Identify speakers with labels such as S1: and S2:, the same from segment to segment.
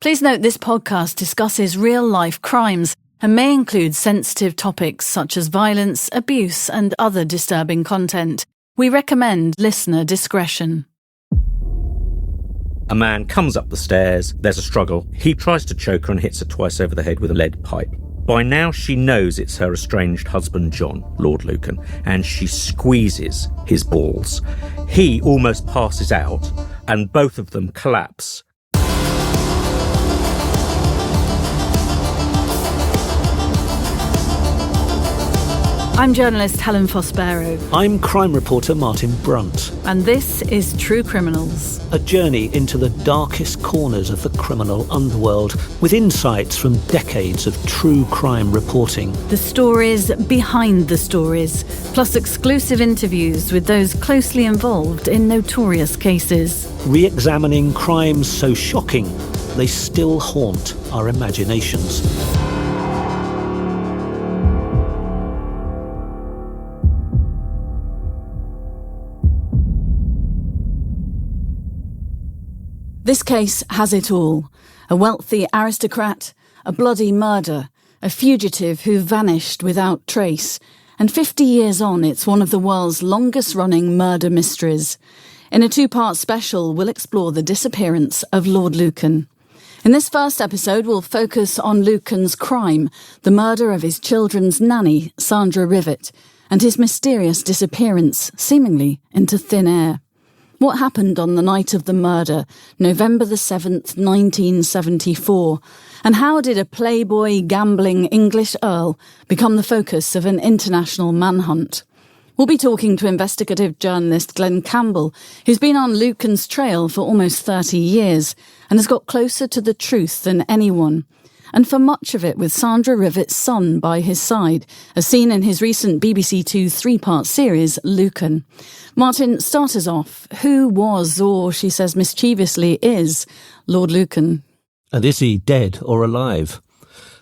S1: Please note this podcast discusses real-life crimes and may include sensitive topics such as violence, abuse, and other disturbing content. We recommend listener discretion.
S2: A man comes up the stairs, there's a struggle. He tries to choke her and hits her twice over the head with a lead pipe. By now she knows it's her estranged husband John, Lord Lucan, and she squeezes his balls. He almost passes out, and both of them collapse.
S1: I'm journalist Helen Fospero.
S3: I'm crime reporter Martin Brunt.
S1: And this is True Criminals.
S3: A journey into the darkest corners of the criminal underworld with insights from decades of true crime reporting.
S1: The stories behind the stories, plus exclusive interviews with those closely involved in notorious cases.
S3: Re-examining crimes so shocking, they still haunt our imaginations.
S1: This case has it all. A wealthy aristocrat, a bloody murder, a fugitive who vanished without trace. And 50 years on, it's one of the world's longest-running murder mysteries. In a two-part special, we'll explore the disappearance of Lord Lucan. In this first episode, we'll focus on Lucan's crime, the murder of his children's nanny, Sandra Rivett, and his mysterious disappearance, seemingly into thin air. What happened on the night of the murder, November the 7th, 1974? And how did a playboy, gambling English earl become the focus of an international manhunt? We'll be talking to investigative journalist Glen Campbell, who's been on Lucan's trail for almost 30 years and has got closer to the truth than anyone. And for much of it with Sandra Rivett's son by his side, as seen in his recent BBC Two three-part series, Lucan. Martin, start us off. Who was, or she says mischievously is, Lord Lucan?
S3: And is he dead or alive?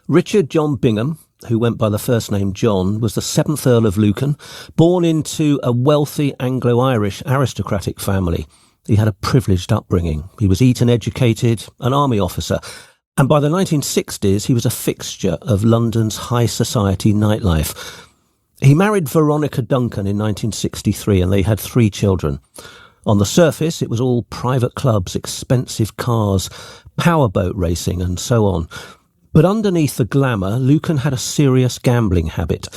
S3: Richard John Bingham, who went by the first name John, was the 7th Earl of Lucan, born into a wealthy Anglo-Irish aristocratic family. He had a privileged upbringing. He was Eton-educated, an army officer, and by the 1960s, he was a fixture of London's high society nightlife. He married Veronica Duncan in 1963, and they had 3 children. On the surface, it was all private clubs, expensive cars, powerboat racing, and so on. But underneath the glamour, Lucan had a serious gambling habit.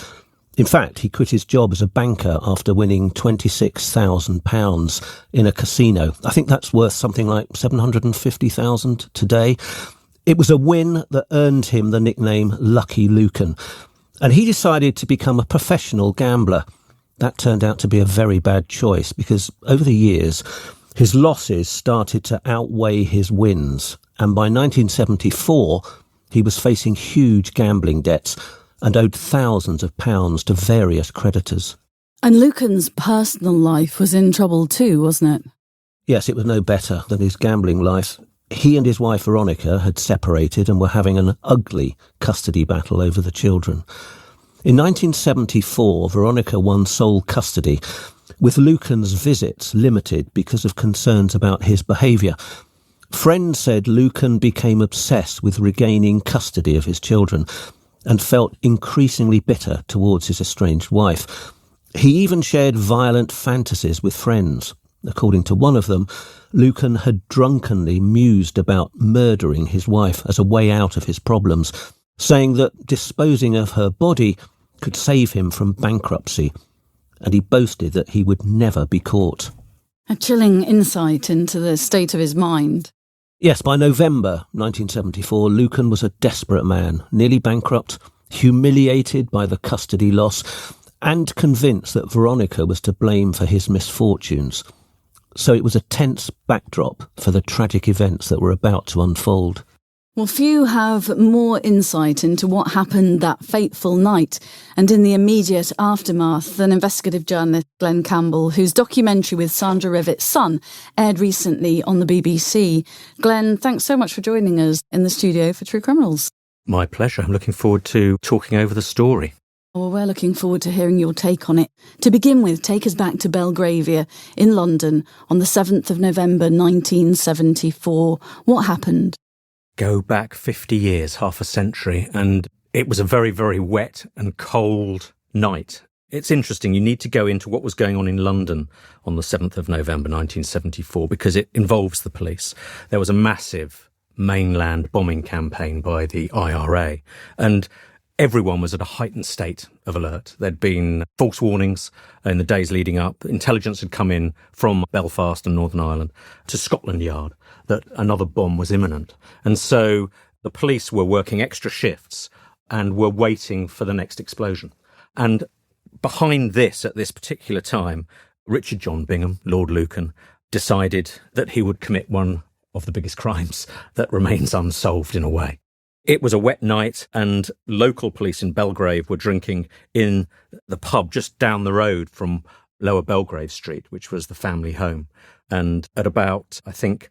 S3: In fact, he quit his job as a banker after winning £26,000 in a casino. I think that's worth something like $750,000 today. It was a win that earned him the nickname Lucky Lucan, and he decided to become a professional gambler. That turned out to be a very bad choice because over the years, his losses started to outweigh his wins, and by 1974, he was facing huge gambling debts and owed thousands of pounds to various creditors.
S1: And Lucan's personal life was in trouble too, wasn't it?
S3: Yes, it was no better than his gambling life. He and his wife Veronica had separated and were having an ugly custody battle over the children. In 1974, Veronica won sole custody, with Lucan's visits limited because of concerns about his behaviour. Friends said Lucan became obsessed with regaining custody of his children and felt increasingly bitter towards his estranged wife. He even shared violent fantasies with friends. According to one of them, Lucan had drunkenly mused about murdering his wife as a way out of his problems, saying that disposing of her body could save him from bankruptcy, and he boasted that he would never be caught.
S1: A chilling insight into the state of his mind.
S3: Yes, by November 1974, Lucan was a desperate man, nearly bankrupt, humiliated by the custody loss, and convinced that Veronica was to blame for his misfortunes. So it was a tense backdrop for the tragic events that were about to unfold.
S1: Well, few have more insight into what happened that fateful night and in the immediate aftermath than investigative journalist Glen Campbell, whose documentary with Sandra Rivett's son aired recently on the BBC. Glen, thanks so much for joining us in the studio for True Criminals.
S2: My pleasure. I'm looking forward to talking over the story.
S1: Well, we're looking forward to hearing your take on it. To begin with, take us back to Belgravia in London on the 7th of November 1974. What happened?
S2: go back 50 years, half a century, and it was a very, very wet and cold night. It's interesting, you need to go into what was going on in London on the 7th of November 1974 because it involves the police. There was a massive mainland bombing campaign by the IRA, and everyone was at a heightened state of alert. There'd been false warnings in the days leading up. Intelligence had come in from Belfast and Northern Ireland to Scotland Yard that another bomb was imminent. And so the police were working extra shifts and were waiting for the next explosion. And behind this, at this particular time, Richard John Bingham, Lord Lucan, decided that he would commit one of the biggest crimes that remains unsolved in a way. It was a wet night and local police in Belgrave were drinking in the pub just down the road from Lower Belgrave Street, which was the family home. And at about, I think,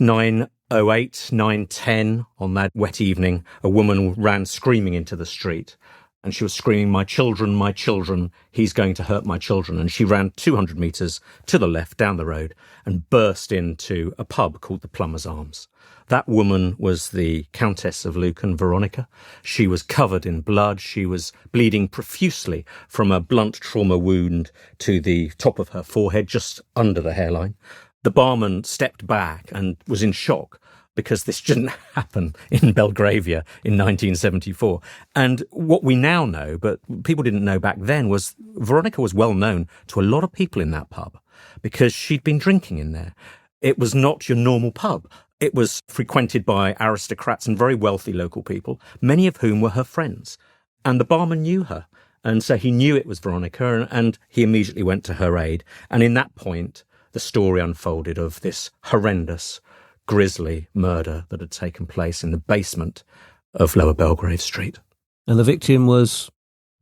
S2: 9:08, 9:10 on that wet evening, a woman ran screaming into the street. And she was screaming, my children, he's going to hurt my children. And she ran 200 metres to the left down the road and burst into a pub called the Plumber's Arms. That woman was the Countess of Lucan, Veronica. She was covered in blood. She was bleeding profusely from a blunt trauma wound to the top of her forehead, just under the hairline. The barman stepped back and was in shock because this didn't happen in Belgravia in 1974. And what we now know, but people didn't know back then, was Veronica was well known to a lot of people in that pub because she'd been drinking in there. It was not your normal pub. It was frequented by aristocrats and very wealthy local people, many of whom were her friends. And the barman knew her. And so he knew it was Veronica and he immediately went to her aid. And in that point, the story unfolded of this horrendous, grisly murder that had taken place in the basement of Lower Belgrave Street.
S3: And the victim was?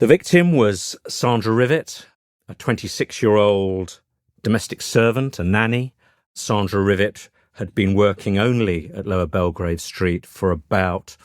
S2: The victim was Sandra Rivett, a 26-year-old domestic servant, a nanny. Sandra Rivett had been working only at Lower Belgrave Street for about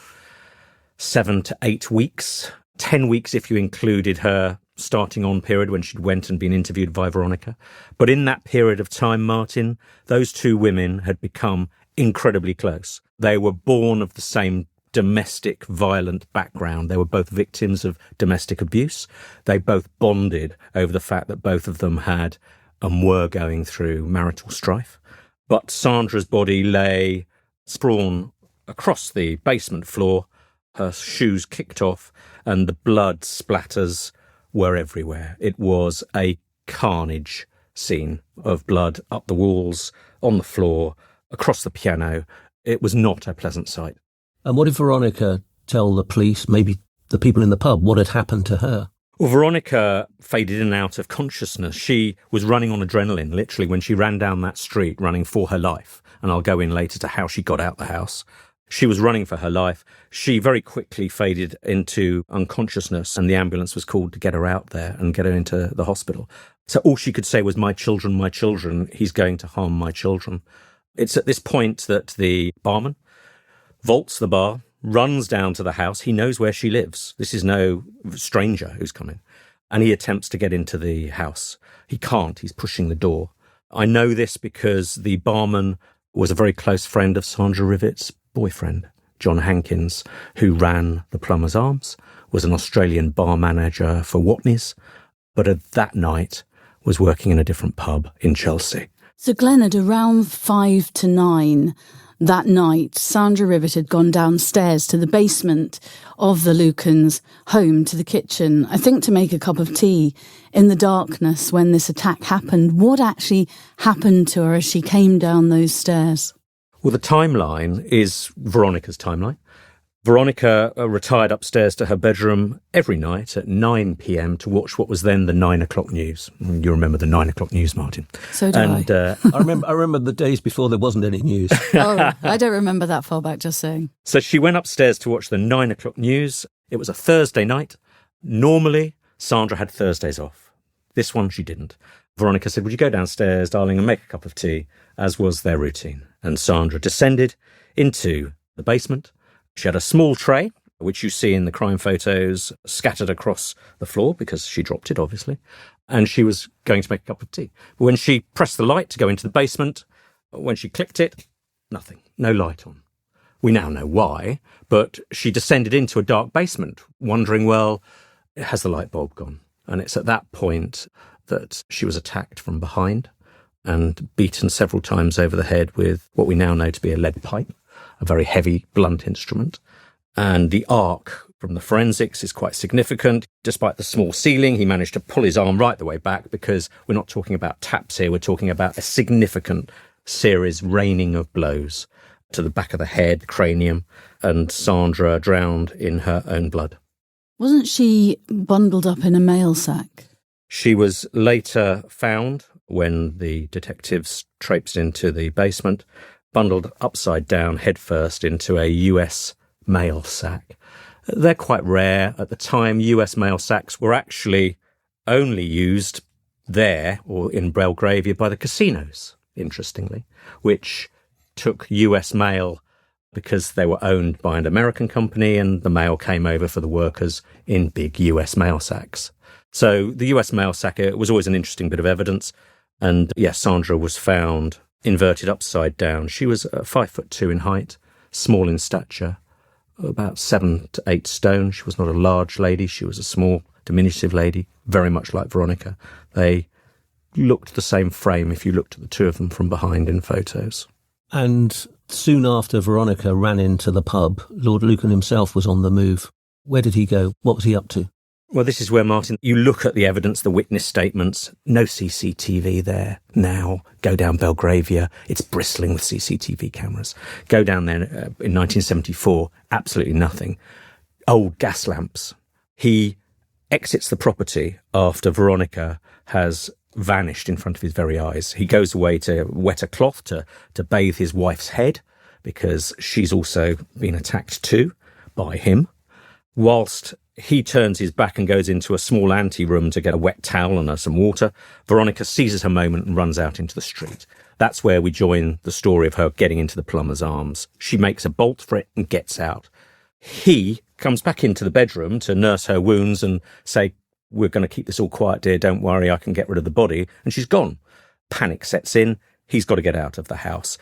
S2: 7 to 8 weeks, 10 weeks if you included her starting on period when she'd went and been interviewed by Veronica. But in that period of time, Martin, those two women had become incredibly close. They were born of the same domestic violent background. They were both victims of domestic abuse. They both bonded over the fact that both of them had and were going through marital strife. But Sandra's body lay sprawn across the basement floor, her shoes kicked off, and the blood splatters were everywhere. It was a carnage scene of blood up the walls, on the floor, across the piano. It was not a pleasant sight.
S3: And what did Veronica tell the police, maybe the people in the pub, what had happened to her?
S2: Well, Veronica faded in and out of consciousness. She was running on adrenaline, literally, when she ran down that street, running for her life. And I'll go in later to how she got out the house. She was running for her life. She very quickly faded into unconsciousness, and the ambulance was called to get her out there and get her into the hospital. So all she could say was, my children, he's going to harm my children. It's at this point that the barman vaults the bar, runs down to the house. He knows where she lives. This is no stranger who's coming. And he attempts to get into the house. He can't. He's pushing the door. I know this because the barman was a very close friend of Sandra Rivett's boyfriend, John Hankins, who ran the Plumber's Arms, was an Australian bar manager for Watney's, but at that night was working in a different pub in Chelsea.
S1: So Glen, at around 5 to 9 that night, Sandra Rivett had gone downstairs to the basement of the Lucans' home, to the kitchen, I think to make a cup of tea in the darkness when this attack happened. What actually happened to her as she came down those stairs?
S2: Well, the timeline is Veronica's timeline. Veronica retired upstairs to her bedroom every night at 9 p.m. to watch what was then the 9 o'clock news. You remember the 9 o'clock news, Martin?
S1: So do I.
S3: I remember the days before there wasn't any news.
S1: Oh, I don't remember that far back, just saying.
S2: So she went upstairs to watch the 9 o'clock news. It was a Thursday night. Normally, Sandra had Thursdays off. This one, she didn't. Veronica said, would you go downstairs, darling, and make a cup of tea, as was their routine. And Sandra descended into the basement. She had a small tray, which you see in the crime photos, scattered across the floor because she dropped it, obviously. And she was going to make a cup of tea. But when she pressed the light to go into the basement, when she clicked it, nothing, no light on. We now know why, but she descended into a dark basement, wondering, well, has the light bulb gone? And it's at that point that she was attacked from behind and beaten several times over the head with what we now know to be a lead pipe, a very heavy, blunt instrument. And the arc from the forensics is quite significant. Despite the small ceiling, he managed to pull his arm right the way back, because we're not talking about taps here, we're talking about a significant series raining of blows to the back of the head, cranium, and Sandra drowned in her own blood.
S1: Wasn't she bundled up in a mail sack?
S2: She was later found when the detectives traipsed into the basement, bundled upside down headfirst into a US mail sack. They're quite rare. At the time, US mail sacks were actually only used there or in Belgravia by the casinos, interestingly, which took US mail because they were owned by an American company, and the mail came over for the workers in big US mail sacks. So the US mail sack was always an interesting bit of evidence. And yes, Sandra was found inverted upside down. She was 5'2" in height, small in stature, about 7 to 8 stone. She was not a large lady. She was a small, diminutive lady, very much like Veronica. They looked the same frame if you looked at the two of them from behind in photos.
S3: And soon after Veronica ran into the pub, Lord Lucan himself was on the move. Where did he go? What was he up to?
S2: Well, this is where, Martin, you look at the evidence, the witness statements, no CCTV there now. Go down Belgravia, it's bristling with CCTV cameras. Go down there in 1974, absolutely nothing. Old gas lamps. He exits the property after Veronica has vanished in front of his very eyes. He goes away to wet a cloth to bathe his wife's head, because she's also been attacked too by him. Whilst he turns his back and goes into a small ante-room to get a wet towel and some water, Veronica seizes her moment and runs out into the street. That's where we join the story of her getting into the plumber's arms. She makes a bolt for it and gets out. He comes back into the bedroom to nurse her wounds and say, we're going to keep this all quiet, dear, don't worry, I can get rid of the body. And she's gone. Panic sets in. He's got to get out of the house.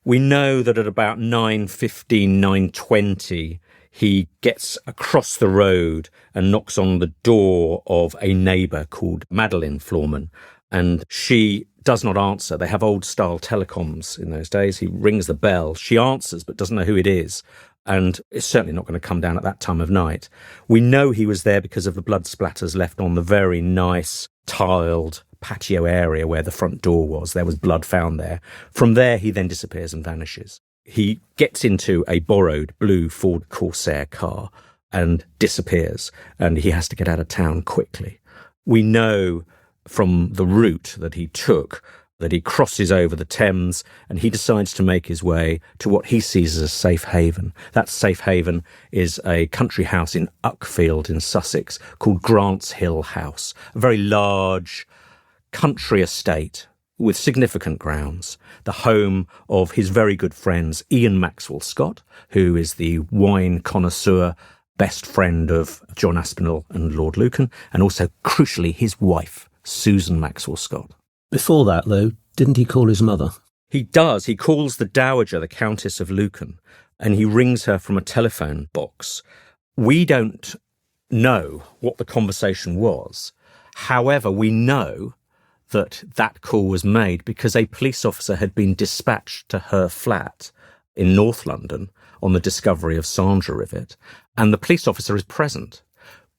S2: We know that at about 9:15, 9:20, he gets across the road and knocks on the door of a neighbour called Madeline Floorman, and she does not answer. They have old-style telecoms in those days. He rings the bell. She answers but doesn't know who it is, and it's certainly not going to come down at that time of night. We know he was there because of the blood splatters left on the very nice tiled patio area where the front door was. There was blood found there. From there, he then disappears and vanishes. He gets into a borrowed blue Ford Corsair car and disappears, and he has to get out of town quickly. We know from the route that he took that he crosses over the Thames, and he decides to make his way to what he sees as a safe haven. That safe haven is a country house in Uckfield in Sussex called Grant's Hill House, a very large country estate with significant grounds, the home of his very good friends Ian Maxwell Scott, who is the wine connoisseur, best friend of John Aspinall and Lord Lucan, and also, crucially, his wife, Susan Maxwell Scott.
S3: Before that, though, didn't he call his mother?
S2: He does. He calls the Dowager, the Countess of Lucan, and he rings her from a telephone box. We don't know what the conversation was. However, we know that call was made because a police officer had been dispatched to her flat in North London on the discovery of Sandra Rivett, and the police officer is present.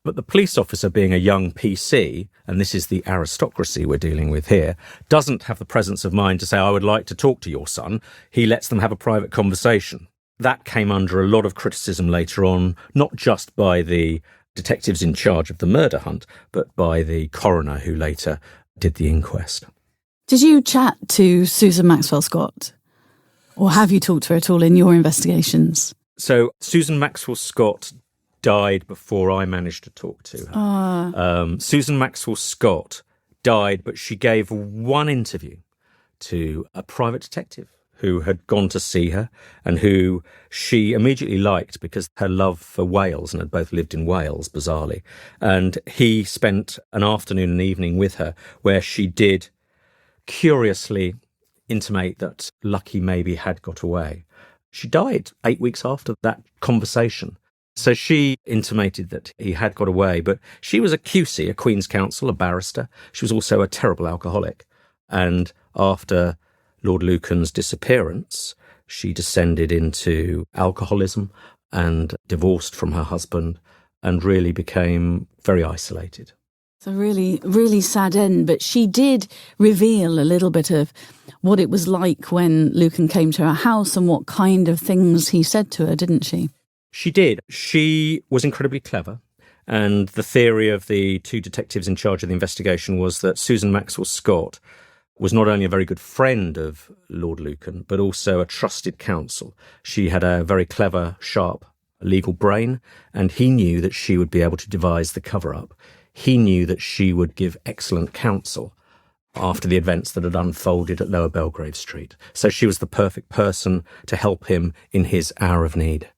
S2: But the police officer, being a young PC, and this is the aristocracy we're dealing with here, doesn't have the presence of mind to say, I would like to talk to your son. He lets them have a private conversation. That came under a lot of criticism later on, not just by the detectives in charge of the murder hunt, but by the coroner who later did the inquest.
S1: Did you chat to Susan Maxwell Scott? Or have you talked to her at all in your investigations?
S2: So Susan Maxwell Scott died before I managed to talk to her. Susan Maxwell Scott died, but she gave one interview to a private detective who had gone to see her and who she immediately liked because her love for Wales, and had both lived in Wales, bizarrely. And he spent an afternoon and evening with her where she did curiously intimate that Lucky maybe had got away. She died 8 weeks after that conversation. So she intimated that he had got away, but she was a QC, a Queen's Counsel, a barrister. She was also a terrible alcoholic. And after Lord Lucan's disappearance, she descended into alcoholism and divorced from her husband and really became very isolated.
S1: It's a really, really sad end, but she did reveal a little bit of what it was like when Lucan came to her house and what kind of things he said to her, didn't she?
S2: She did. She was incredibly clever. And the theory of the two detectives in charge of the investigation was that Susan Maxwell Scott was not only a very good friend of Lord Lucan, but also a trusted counsel. She had a very clever, sharp legal brain, and he knew that she would be able to devise the cover-up. He knew that she would give excellent counsel after the events that had unfolded at Lower Belgrave Street. So she was the perfect person to help him in his hour of need.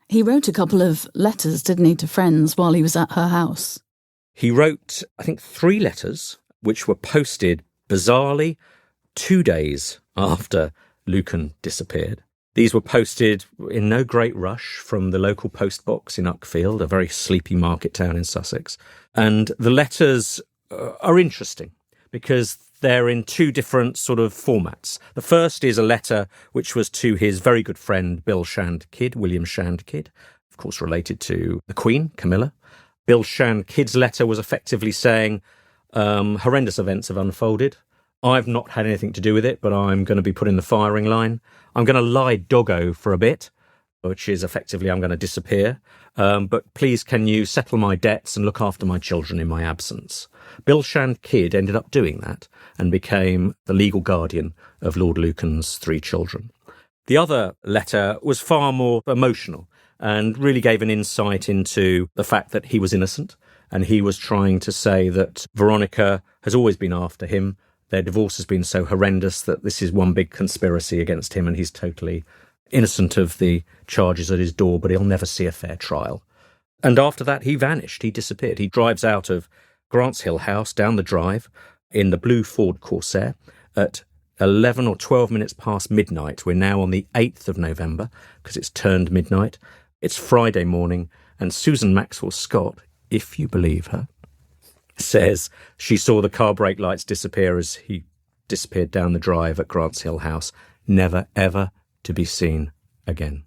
S1: He wrote a couple of letters, didn't he, to friends while he was at her house?
S2: He wrote, I think, 3 letters, which were posted bizarrely 2 days after Lucan disappeared. These were posted in no great rush from the local post box in Uckfield, a very sleepy market town in Sussex. And the letters are interesting because they're in 2 different sort of formats. The first is a letter which was to his very good friend William Shand Kidd, of course related to the Queen, Camilla. Bill Shand Kidd's letter was effectively saying, horrendous events have unfolded. I've not had anything to do with it, but I'm going to be put in the firing line. I'm going to lie doggo for a bit, which is effectively I'm going to disappear. But please can you settle my debts and look after my children in my absence? Bill Shand Kidd ended up doing that and became the legal guardian of Lord Lucan's 3 children. The other letter was far more emotional and really gave an insight into the fact that he was innocent, and he was trying to say that Veronica has always been after him. Their divorce has been so horrendous that this is one big conspiracy against him, and he's totally innocent of the charges at his door, but he'll never see a fair trial. And after that, he vanished. He disappeared. He drives out of Grant's Hill House down the drive in the blue Ford Corsair at 11 or 12 minutes past midnight. We're now on the 8th of November because it's turned midnight. It's Friday morning, and Susan Maxwell Scott, if you believe her, says she saw the car brake lights disappear as he disappeared down the drive at Grant's Hill House, never, ever to be seen again.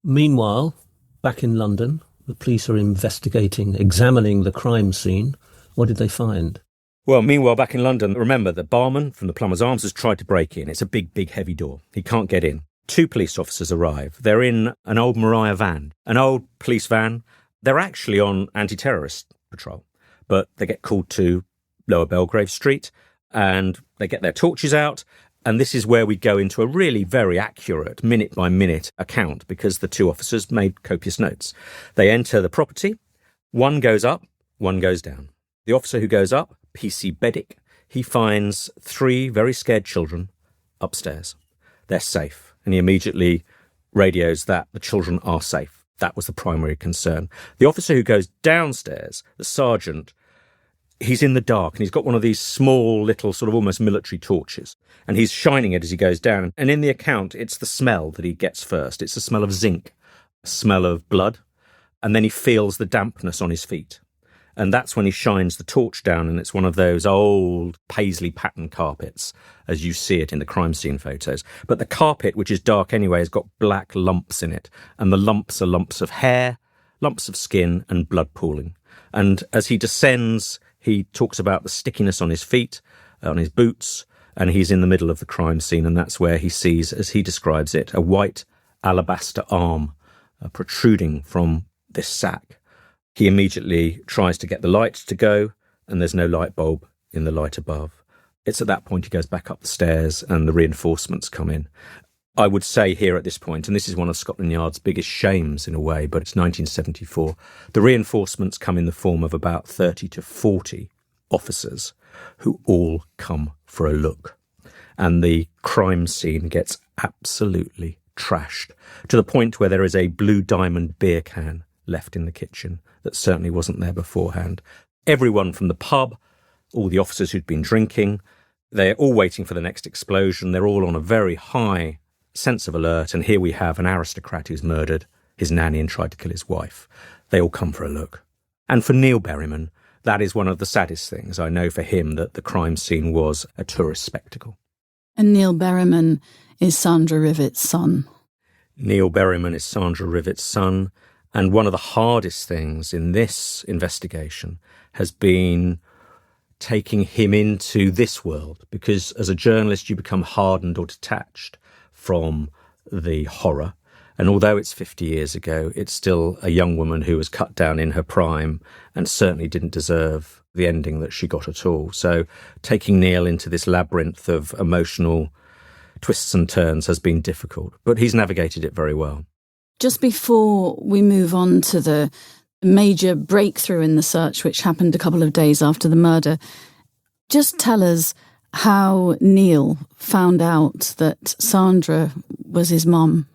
S3: Meanwhile, back in London, the police are investigating, examining the crime scene. What did they find?
S2: Well, meanwhile, back in London, remember, the barman from the Plumber's Arms has tried to break in. It's a big, big, heavy door. He can't get in. 2 police officers arrive. They're in an old Mariah van, an old police van. They're actually on anti-terrorist patrol, but they get called to Lower Belgrave Street and they get their torches out. And this is where we go into a really very accurate minute-by-minute account because the 2 officers made copious notes. They enter the property. One goes up, one goes down. The officer who goes up, PC Beddick, he finds 3 very scared children upstairs. They're safe. And he immediately radios that the children are safe. That was the primary concern. The officer who goes downstairs, the sergeant, he's in the dark and he's got one of these small little sort of almost military torches and he's shining it as he goes down. And in the account, it's the smell that he gets first. It's the smell of zinc, a smell of blood. And then he feels the dampness on his feet. And that's when he shines the torch down, and it's one of those old paisley pattern carpets, as you see it in the crime scene photos. But the carpet, which is dark anyway, has got black lumps in it. And the lumps are lumps of hair, lumps of skin, and blood pooling. And as he descends, he talks about the stickiness on his feet, on his boots, and he's in the middle of the crime scene, and that's where he sees, as he describes it, a white alabaster arm protruding from this sack. He immediately tries to get the light to go, and there's no light bulb in the light above. It's at that point he goes back up the stairs and the reinforcements come in. I would say here at this point, and this is one of Scotland Yard's biggest shames in a way, but it's 1974, the reinforcements come in the form of about 30 to 40 officers who all come for a look. And the crime scene gets absolutely trashed, to the point where there is a Blue Diamond beer can left in the kitchen that certainly wasn't there beforehand. Everyone from the pub, all the officers who'd been drinking, they're all waiting for the next explosion. They're all on a very high sense of alert, and here we have an aristocrat who's murdered his nanny and tried to kill his wife. They all come for a look. And for Neil Berryman, that is one of the saddest things. I know for him that the crime scene was a tourist spectacle.
S1: And Neil Berryman is Sandra Rivett's son.
S2: Neil Berryman is Sandra Rivett's son, and one of the hardest things in this investigation has been taking him into this world, because as a journalist you become hardened or detached from the horror. And although it's 50 years ago, it's still a young woman who was cut down in her prime and certainly didn't deserve the ending that she got at all. So taking Neil into this labyrinth of emotional twists and turns has been difficult, but he's navigated it very well.
S1: Just before we move on to the major breakthrough in the search, which happened a couple of days after the murder, just tell us how Neil found out that Sandra was his mum.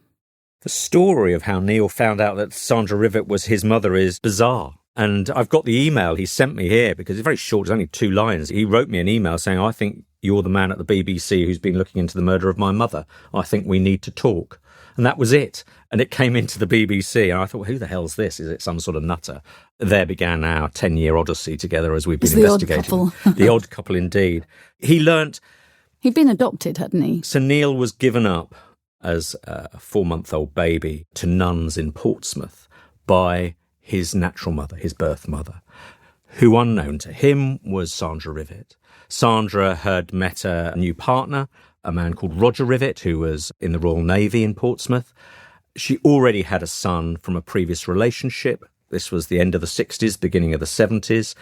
S2: The story of how Neil found out that Sandra Rivett was his mother is bizarre. And I've got the email he sent me here because it's very short. It's only 2 lines. He wrote me an email saying, I think you're the man at the BBC who's been looking into the murder of my mother. I think we need to talk. And that was it. And it came into the BBC. And I thought, well, who the hell's this? Is it some sort of nutter? There began our 10-year odyssey together as we've been investigating.
S1: The odd couple.
S2: The odd couple indeed. He learnt...
S1: He'd been adopted, hadn't he?
S2: So Neil was given up as a 4-month-old baby to nuns in Portsmouth by his natural mother, his birth mother, who, unknown to him, was Sandra Rivett. Sandra had met a new partner, a man called Roger Rivett, who was in the Royal Navy in Portsmouth. She already had a son from a previous relationship. This was the end of the 60s, beginning of the 70s.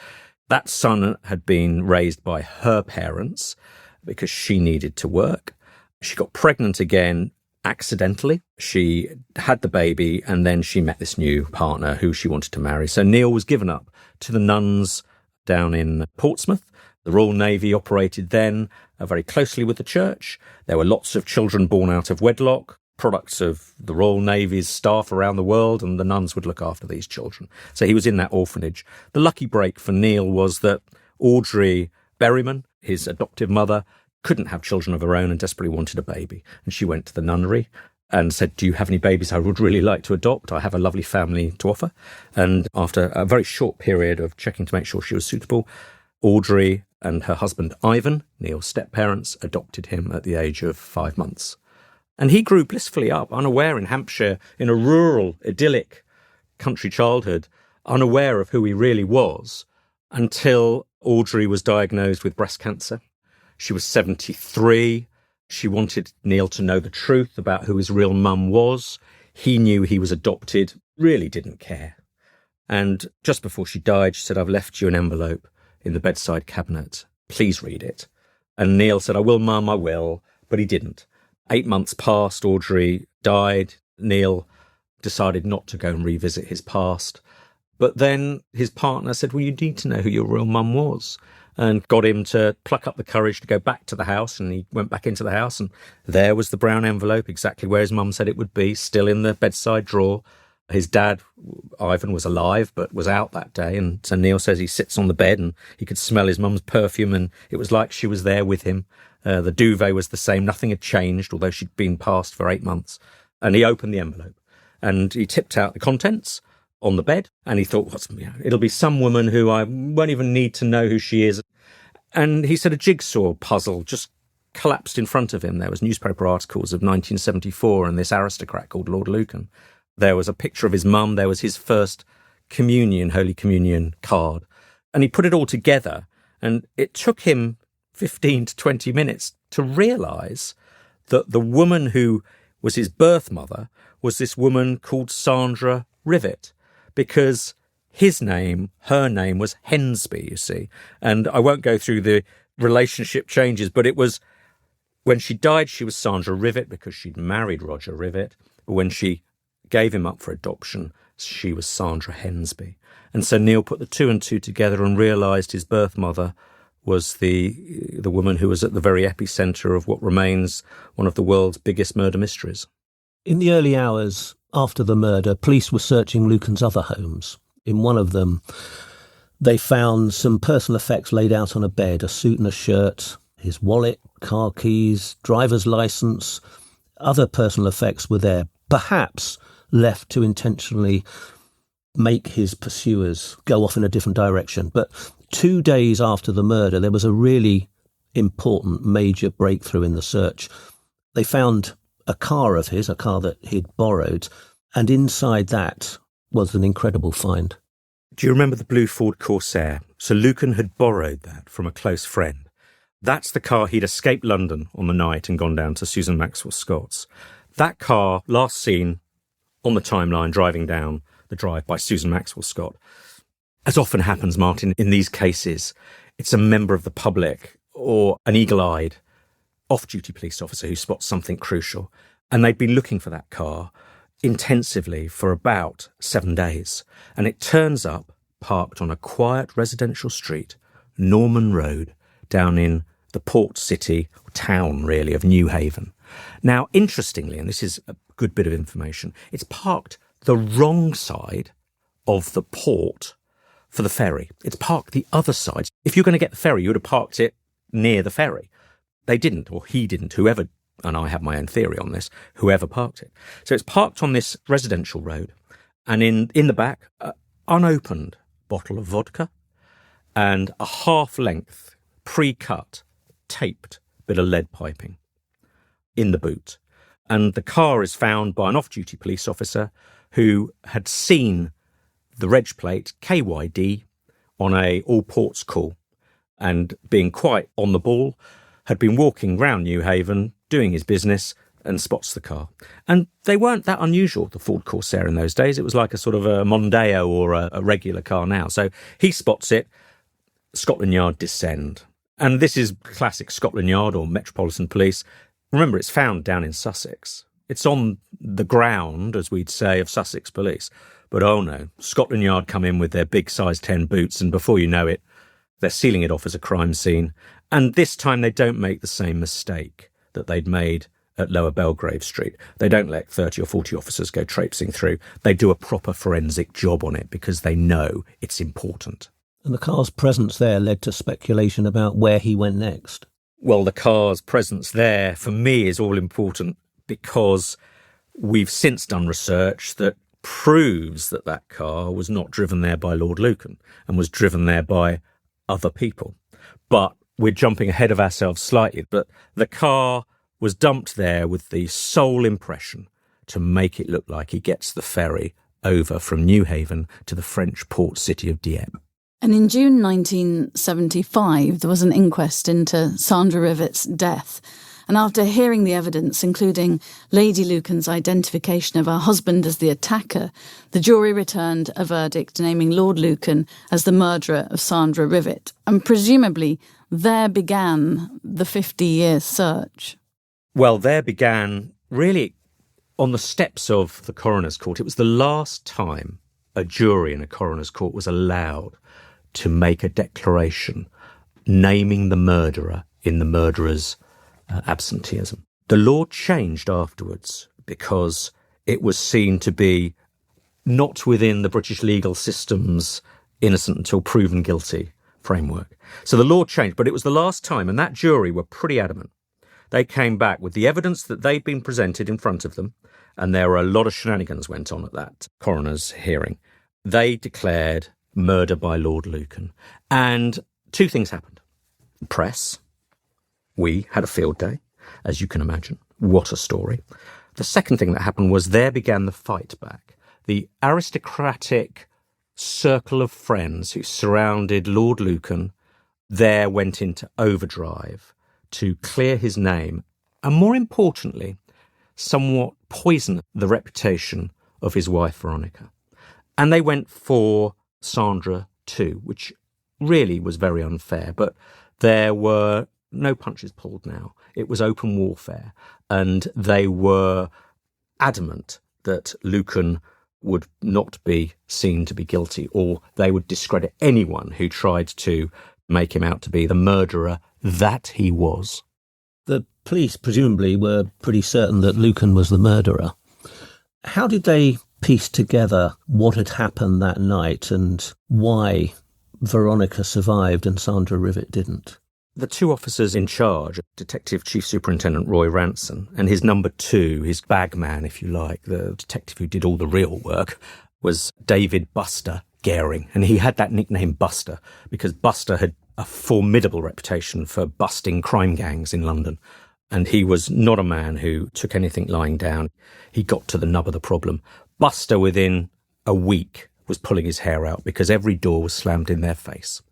S2: That son had been raised by her parents because she needed to work. She got pregnant again accidentally. She had the baby and then she met this new partner who she wanted to marry. So Neil was given up to the nuns down in Portsmouth. The Royal Navy operated then very closely with the church. There were lots of children born out of wedlock, products of the Royal Navy's staff around the world, and the nuns would look after these children. So he was in that orphanage. The lucky break for Neil was that Audrey Berryman, his adoptive mother, couldn't have children of her own and desperately wanted a baby. And she went to the nunnery and said, do you have any babies I would really like to adopt? I have a lovely family to offer. And after a very short period of checking to make sure she was suitable, Audrey and her husband Ivan, Neil's step-parents, adopted him at the age of 5 months. And he grew blissfully up, unaware in Hampshire, in a rural, idyllic country childhood, unaware of who he really was, until Audrey was diagnosed with breast cancer. She was 73. She wanted Neil to know the truth about who his real mum was. He knew he was adopted, really didn't care. And just before she died, she said, I've left you an envelope in the bedside cabinet. Please read it. And Neil said, I will, Mum, I will. But he didn't. 8 months passed. Audrey died. Neil decided not to go and revisit his past. But then his partner said, well, you need to know who your real mum was. And got him to pluck up the courage to go back to the house. And he went back into the house and there was the brown envelope, exactly where his mum said it would be, still in the bedside drawer. His dad, Ivan, was alive but was out that day. And so Neil says he sits on the bed and he could smell his mum's perfume and it was like she was there with him. The duvet was the same. Nothing had changed, although she'd been passed for 8 months. And he opened the envelope and he tipped out the contents on the bed, and he thought, it'll be some woman who I won't even need to know who she is. And he said a jigsaw puzzle just collapsed in front of him. There was newspaper articles of 1974 and this aristocrat called Lord Lucan. There was a picture of his mum. There was his first communion, Holy Communion card. And he put it all together, and it took him 15 to 20 minutes to realise that the woman who was his birth mother was this woman called Sandra Rivett, because his name, her name was Hensby, you see. And I won't go through the relationship changes, but it was when she died, she was Sandra Rivett because she'd married Roger Rivett. But when she gave him up for adoption, she was Sandra Hensby. And so Neil put the 2 and 2 together and realised his birth mother was the woman who was at the very epicentre of what remains one of the world's biggest murder mysteries.
S3: In the early hours after the murder, police were searching Lucan's other homes. In one of them, they found some personal effects laid out on a bed, a suit and a shirt, his wallet, car keys, driver's licence, other personal effects were there, perhaps left to intentionally make his pursuers go off in a different direction. But 2 days after the murder, there was a really important major breakthrough in the search. They found a car of his, a car that he'd borrowed, and inside that was an incredible find.
S2: Do you remember the blue Ford Corsair? So Lucan had borrowed that from a close friend. That's the car he'd escaped London on the night and gone down to Susan Maxwell Scott's. That car, last seen on the timeline, driving down the drive by Susan Maxwell Scott. As often happens, Martin, in these cases, it's a member of the public or an eagle-eyed off-duty police officer who spots something crucial. And they'd been looking for that car intensively for about 7 days. And it turns up parked on a quiet residential street, Norman Road, down in the port city, town really, of New Haven. Now, interestingly, and this is a good bit of information, it's parked the wrong side of the port for the ferry. It's parked the other side. If you're going to get the ferry, you would have parked it near the ferry. They didn't, or he didn't, whoever, and I have my own theory on this, whoever parked it. So it's parked on this residential road, and in the back, unopened bottle of vodka and a half-length, pre-cut, taped bit of lead piping in the boot. And the car is found by an off-duty police officer who had seen the reg plate KYD on a all ports call, and being quite on the ball, had been walking round New Haven, doing his business, and spots the car. And they weren't that unusual, the Ford Corsair in those days. It was like a sort of a Mondeo or a regular car now. So he spots it, Scotland Yard descend. And this is classic Scotland Yard or Metropolitan Police. Remember, it's found down in Sussex. It's on the ground, as we'd say, of Sussex Police. But oh no, Scotland Yard come in with their big size 10 boots, and before you know it, they're sealing it off as a crime scene. And this time they don't make the same mistake that they'd made at Lower Belgrave Street. They don't let 30 or 40 officers go traipsing through. They do a proper forensic job on it because they know it's important.
S3: And the car's presence there led to speculation about where he went next.
S2: Well, the car's presence there, for me, is all important because we've since done research that proves that that car was not driven there by Lord Lucan and was driven there by other people. But we're jumping ahead of ourselves slightly. But the car was dumped there with the sole impression to make it look like he gets the ferry over from New Haven to the French port city of Dieppe.
S1: And in June 1975, there was an inquest into Sandra Rivett's death. And after hearing the evidence, including Lady Lucan's identification of her husband as the attacker, the jury returned a verdict naming Lord Lucan as the murderer of Sandra Rivett. And presumably, there began the 50-year search.
S2: Well, there began, really, on the steps of the coroner's court. It was the last time a jury in a coroner's court was allowed to make a declaration naming the murderer in the murderer's absenteeism. The law changed afterwards because it was seen to be not within the British legal system's innocent until proven guilty framework. So the law changed, but it was the last time, and that jury were pretty adamant. They came back with the evidence that they'd been presented in front of them, and there were a lot of shenanigans went on at that coroner's hearing. They declared murder by Lord Lucan. And two things happened. Press. We had a field day, as you can imagine. What a story. The second thing that happened was there began the fight back. The aristocratic circle of friends who surrounded Lord Lucan there went into overdrive to clear his name and, more importantly, somewhat poison the reputation of his wife, Veronica. And they went for Sandra too, which really was very unfair, but there were no punches pulled now. It was open warfare, and they were adamant that Lucan would not be seen to be guilty, or they would discredit anyone who tried to make him out to be the murderer that he was.
S3: The police presumably were pretty certain that Lucan was the murderer. How did they piece together what had happened that night and why Veronica survived and Sandra Rivett didn't?
S2: The two officers in charge, Detective Chief Superintendent Roy Ranson and his number two, his bagman, if you like, the detective who did all the real work, was David Buster Garing. And he had that nickname Buster because Buster had a formidable reputation for busting crime gangs in London. And he was not a man who took anything lying down. He got to the nub of the problem. Buster, within a week, was pulling his hair out because every door was slammed in their face.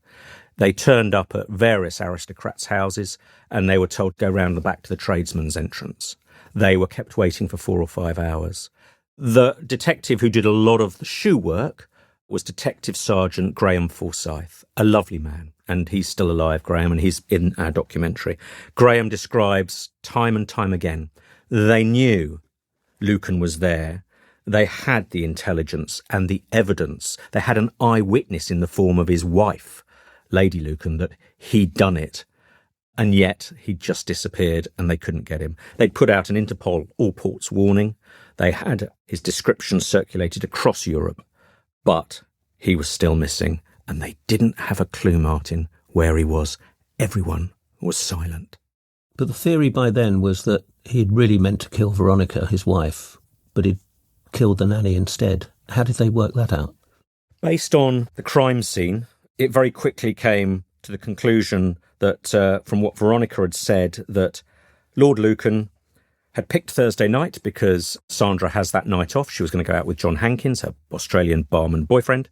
S2: They turned up at various aristocrats' houses and they were told to go round the back to the tradesman's entrance. They were kept waiting for 4 or 5 hours. The detective who did a lot of the shoe work was Detective Sergeant Graham Forsyth, a lovely man. And he's still alive, Graham, and he's in our documentary. Graham describes time and time again, they knew Lucan was there. They had the intelligence and the evidence. They had an eyewitness in the form of his wife, Lady Lucan, that he'd done it. And yet he'd just disappeared and they couldn't get him. They'd put out an Interpol all ports warning. They had his description circulated across Europe. But he was still missing. And they didn't have a clue, Martin, where he was. Everyone was silent.
S3: But the theory by then was that he'd really meant to kill Veronica, his wife, but he'd killed the nanny instead. How did they work that out?
S2: Based on the crime scene, it very quickly came to the conclusion that, from what Veronica had said, that Lord Lucan had picked Thursday night because Sandra has that night off. She was going to go out with John Hankins, her Australian barman boyfriend.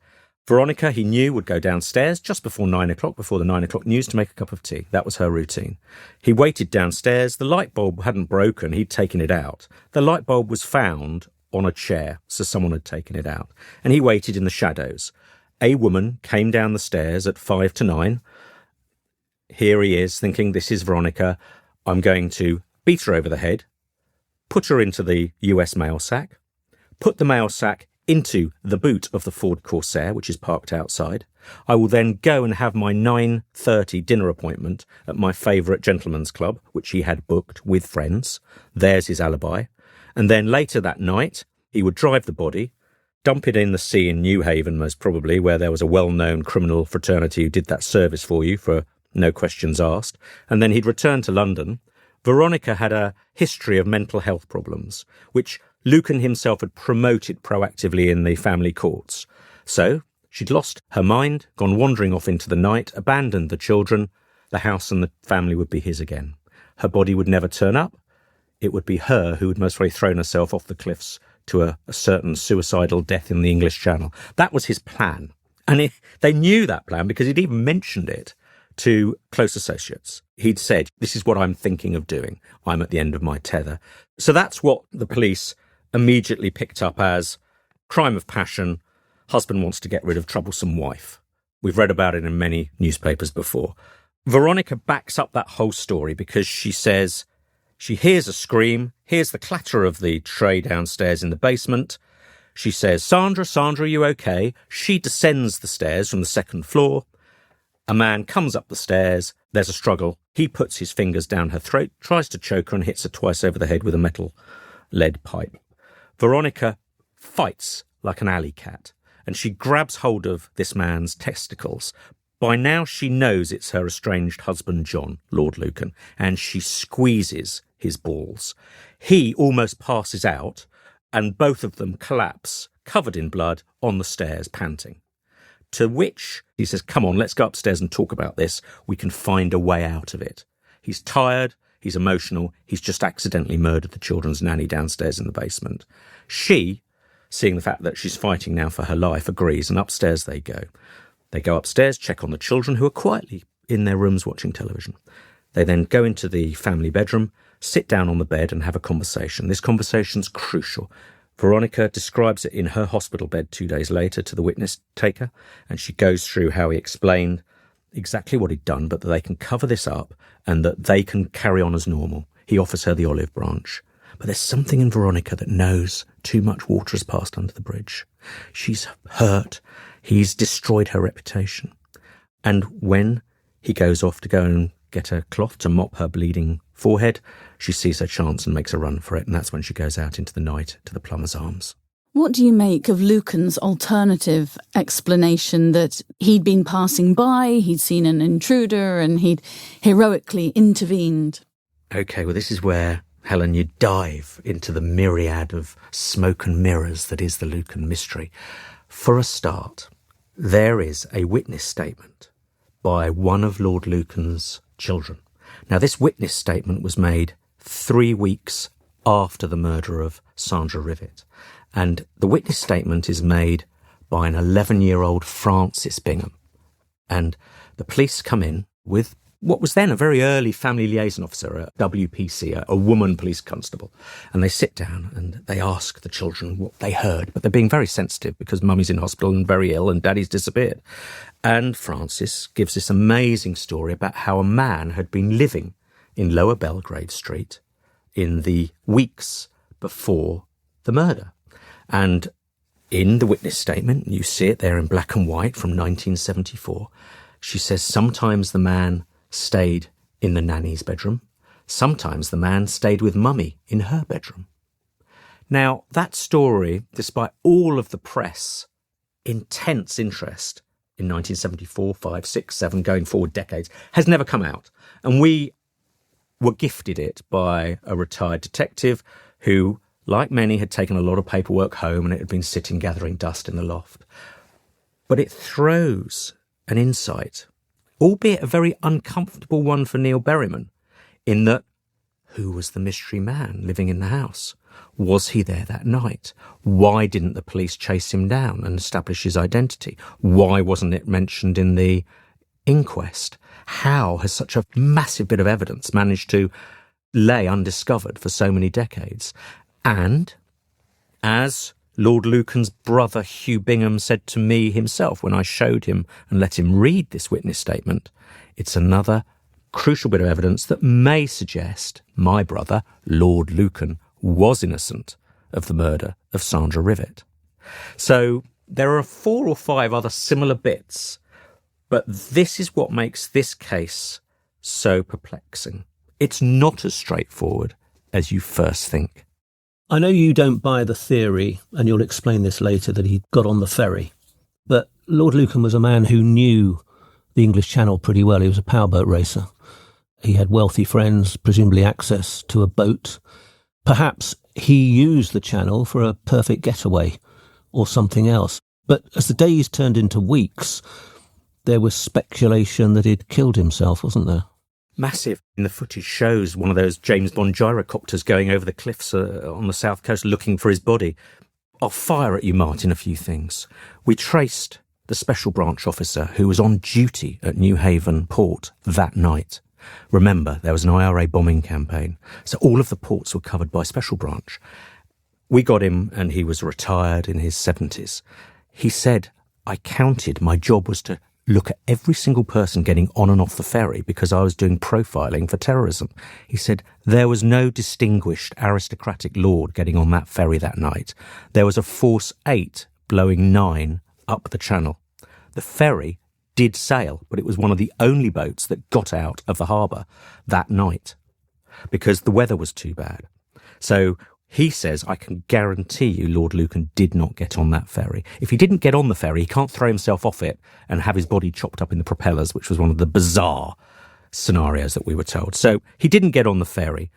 S2: Veronica, he knew, would go downstairs just before 9 o'clock, before the 9 o'clock news, to make a cup of tea. That was her routine. He waited downstairs. The light bulb hadn't broken. He'd taken it out. The light bulb was found on a chair, so someone had taken it out. And he waited in the shadows. A woman came down the stairs at 5 to 9. Here he is thinking, this is Veronica. I'm going to beat her over the head, put her into the US mail sack, put the mail sack into the boot of the Ford Corsair, which is parked outside. I will then go and have my 9:30 dinner appointment at my favourite gentleman's club, which he had booked with friends. There's his alibi. And then later that night, he would drive the body, dump it in the sea in New Haven, most probably, where there was a well-known criminal fraternity who did that service for you for no questions asked. And then he'd return to London. Veronica had a history of mental health problems, which Lucan himself had promoted proactively in the family courts. So she'd lost her mind, gone wandering off into the night, abandoned the children. The house and the family would be his again. Her body would never turn up. It would be her who would most probably thrown herself off the cliffs to a certain suicidal death in the English Channel. That was his plan. And they knew that plan because he'd even mentioned it to close associates. He'd said, this is what I'm thinking of doing. I'm at the end of my tether. So that's what the police immediately picked up as crime of passion. Husband wants to get rid of troublesome wife. We've read about it in many newspapers before. Veronica backs up that whole story because she says she hears a scream, hears the clatter of the tray downstairs in the basement. She says, Sandra, are you okay? She descends the stairs from the second floor. A man comes up the stairs. There's a struggle. He puts his fingers down her throat, tries to choke her and hits her twice over the head with a metal lead pipe. Veronica fights like an alley cat and she grabs hold of this man's testicles. By now she knows it's her estranged husband, John, Lord Lucan, and she squeezes his balls. He almost passes out and both of them collapse, covered in blood, on the stairs, panting. To which he says, come on, let's go upstairs and talk about this. We can find a way out of it. He's tired. He's emotional. He's just accidentally murdered the children's nanny downstairs in the basement. She, seeing the fact that she's fighting now for her life, agrees, and upstairs they go. They go upstairs, check on the children who are quietly in their rooms watching television. They then go into the family bedroom, sit down on the bed and have a conversation. This conversation's crucial. Veronica describes it in her hospital bed 2 days later to the witness taker, and she goes through how he explained exactly what he'd done, but that they can cover this up and that they can carry on as normal. He offers her the olive branch. But there's something in Veronica that knows too much water has passed under the bridge. She's hurt. He's destroyed her reputation. And when he goes off to go and get a cloth to mop her bleeding forehead, she sees her chance and makes a run for it. And that's when she goes out into the night to the plumber's arms.
S1: What do you make of Lucan's alternative explanation that he'd been passing by, he'd seen an intruder, and he'd heroically intervened?
S2: OK, well, this is where, Helen, you dive into the myriad of smoke and mirrors that is the Lucan mystery. For a start, there is a witness statement by one of Lord Lucan's children. Now, this witness statement was made 3 weeks after the murder of Sandra Rivett. And the witness statement is made by an 11-year-old Francis Bingham. And the police come in with what was then a very early family liaison officer, a WPC, a woman police constable. And they sit down and they ask the children what they heard. But they're being very sensitive because mummy's in hospital and very ill and daddy's disappeared. And Francis gives this amazing story about how a man had been living in Lower Belgrave Street in the weeks before the murder. And in the witness statement, you see it there in black and white from 1974, she says sometimes the man stayed in the nanny's bedroom, sometimes the man stayed with mummy in her bedroom. Now, that story, despite all of the press, intense interest in 1974, 5, 6, 7, going forward decades, has never come out. And we were gifted it by a retired detective who, like many, had taken a lot of paperwork home and it had been sitting gathering dust in the loft. But it throws an insight, albeit a very uncomfortable one for Neil Berryman, in that who was the mystery man living in the house? Was he there that night? Why didn't the police chase him down and establish his identity? Why wasn't it mentioned in the inquest? How has such a massive bit of evidence managed to lay undiscovered for so many decades? And, as Lord Lucan's brother Hugh Bingham said to me himself when I showed him and let him read this witness statement, it's another crucial bit of evidence that may suggest my brother, Lord Lucan, was innocent of the murder of Sandra Rivett. So there are 4 or 5 other similar bits, but this is what makes this case so perplexing. It's not as straightforward as you first think.
S3: I know you don't buy the theory, and you'll explain this later, that he got on the ferry. But Lord Lucan was a man who knew the English Channel pretty well. He was a powerboat racer. He had wealthy friends, presumably access to a boat. Perhaps he used the Channel for a perfect getaway or something else. But as the days turned into weeks, there was speculation that he'd killed himself, wasn't there?
S2: Massive. And the footage shows one of those James Bond gyrocopters going over the cliffs on the south coast looking for his body. I'll fire at you, Martin, a few things. We traced the special branch officer who was on duty at New Haven port that night. Remember, there was an IRA bombing campaign, so all of the ports were covered by special branch. We got him and he was retired in his 70s. He said, I counted, my job was to look at every single person getting on and off the ferry because I was doing profiling for terrorism. He said there was no distinguished aristocratic lord getting on that ferry that night. There was a Force 8 blowing 9 up the channel. The ferry did sail, but it was one of the only boats that got out of the harbour that night because the weather was too bad. So he says, I can guarantee you Lord Lucan did not get on that ferry. If he didn't get on the ferry, he can't throw himself off it and have his body chopped up in the propellers, which was one of the bizarre scenarios that we were told. So he didn't get on the ferry.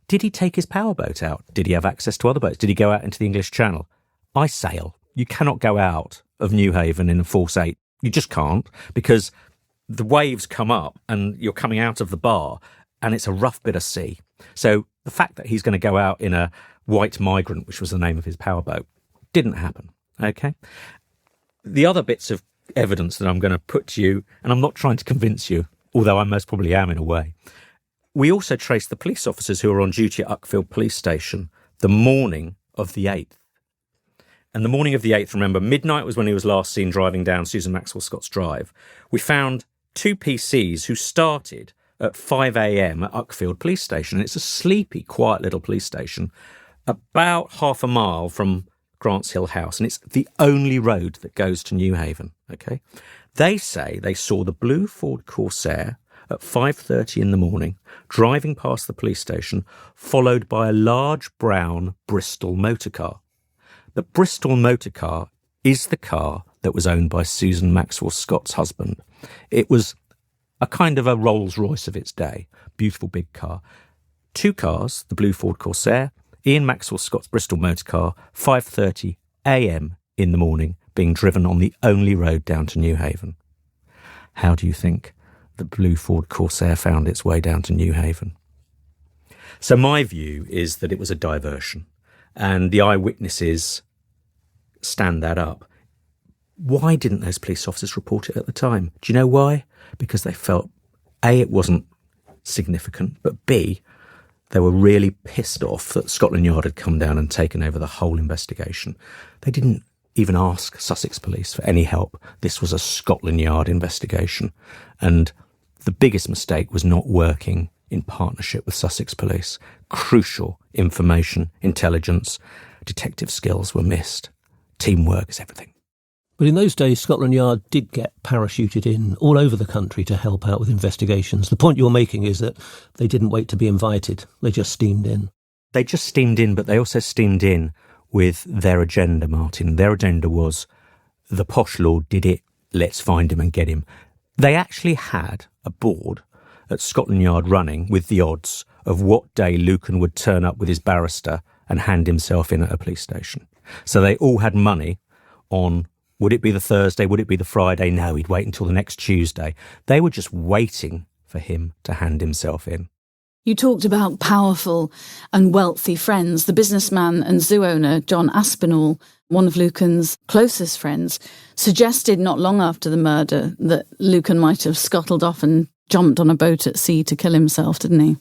S2: Did he take his powerboat out? Did he have access to other boats? Did he go out into the English Channel? I sail. You cannot go out of New Haven in a Force 8. You just can't, because the waves come up and you're coming out of the bar and it's a rough bit of sea. So the fact that he's going to go out in a White Migrant, which was the name of his powerboat, didn't happen. Okay. The other bits of evidence that I'm going to put to you, and I'm not trying to convince you, although I most probably am in a way. We also traced the police officers who were on duty at Uckfield Police Station the morning of the 8th. And the morning of the 8th, remember, midnight was when he was last seen driving down Susan Maxwell Scott's Drive. We found 2 PCs who started at 5 a.m. at Uckfield Police Station. And it's a sleepy, quiet little police station about half a mile from Grants Hill House. And it's the only road that goes to New Haven. Okay. They say they saw the blue Ford Corsair at 5:30 in the morning, driving past the police station, followed by a large brown Bristol motor car. The Bristol motor car is the car that was owned by Susan Maxwell Scott's husband. It was a kind of a Rolls Royce of its day. Beautiful big car. 2 cars, the blue Ford Corsair, Ian Maxwell Scott's Bristol motor car, 5:30 a.m. in the morning, being driven on the only road down to Newhaven. How do you think the blue Ford Corsair found its way down to Newhaven? So my view is that it was a diversion, and the eyewitnesses stand that up. Why didn't those police officers report it at the time? Do you know why? Because they felt, A, it wasn't significant, but B, they were really pissed off that Scotland Yard had come down and taken over the whole investigation. They didn't even ask Sussex Police for any help. This was a Scotland Yard investigation. And the biggest mistake was not working in partnership with Sussex Police. Crucial information, intelligence, detective skills were missed. Teamwork is everything.
S3: But in those days, Scotland Yard did get parachuted in all over the country to help out with investigations. The point you're making is that they didn't wait to be invited. They just steamed in.
S2: They just steamed in, but they also steamed in with their agenda, Martin. Their agenda was, the posh lord did it, let's find him and get him. They actually had a board at Scotland Yard running with the odds of what day Lucan would turn up with his barrister and hand himself in at a police station. So they all had money on, would it be the Thursday, would it be the Friday? No, he'd wait until the next Tuesday. They were just waiting for him to hand himself in.
S1: You talked about powerful and wealthy friends. The businessman and zoo owner, John Aspinall, one of Lucan's closest friends, suggested not long after the murder that Lucan might have scuttled off and jumped on a boat at sea to kill himself, didn't he?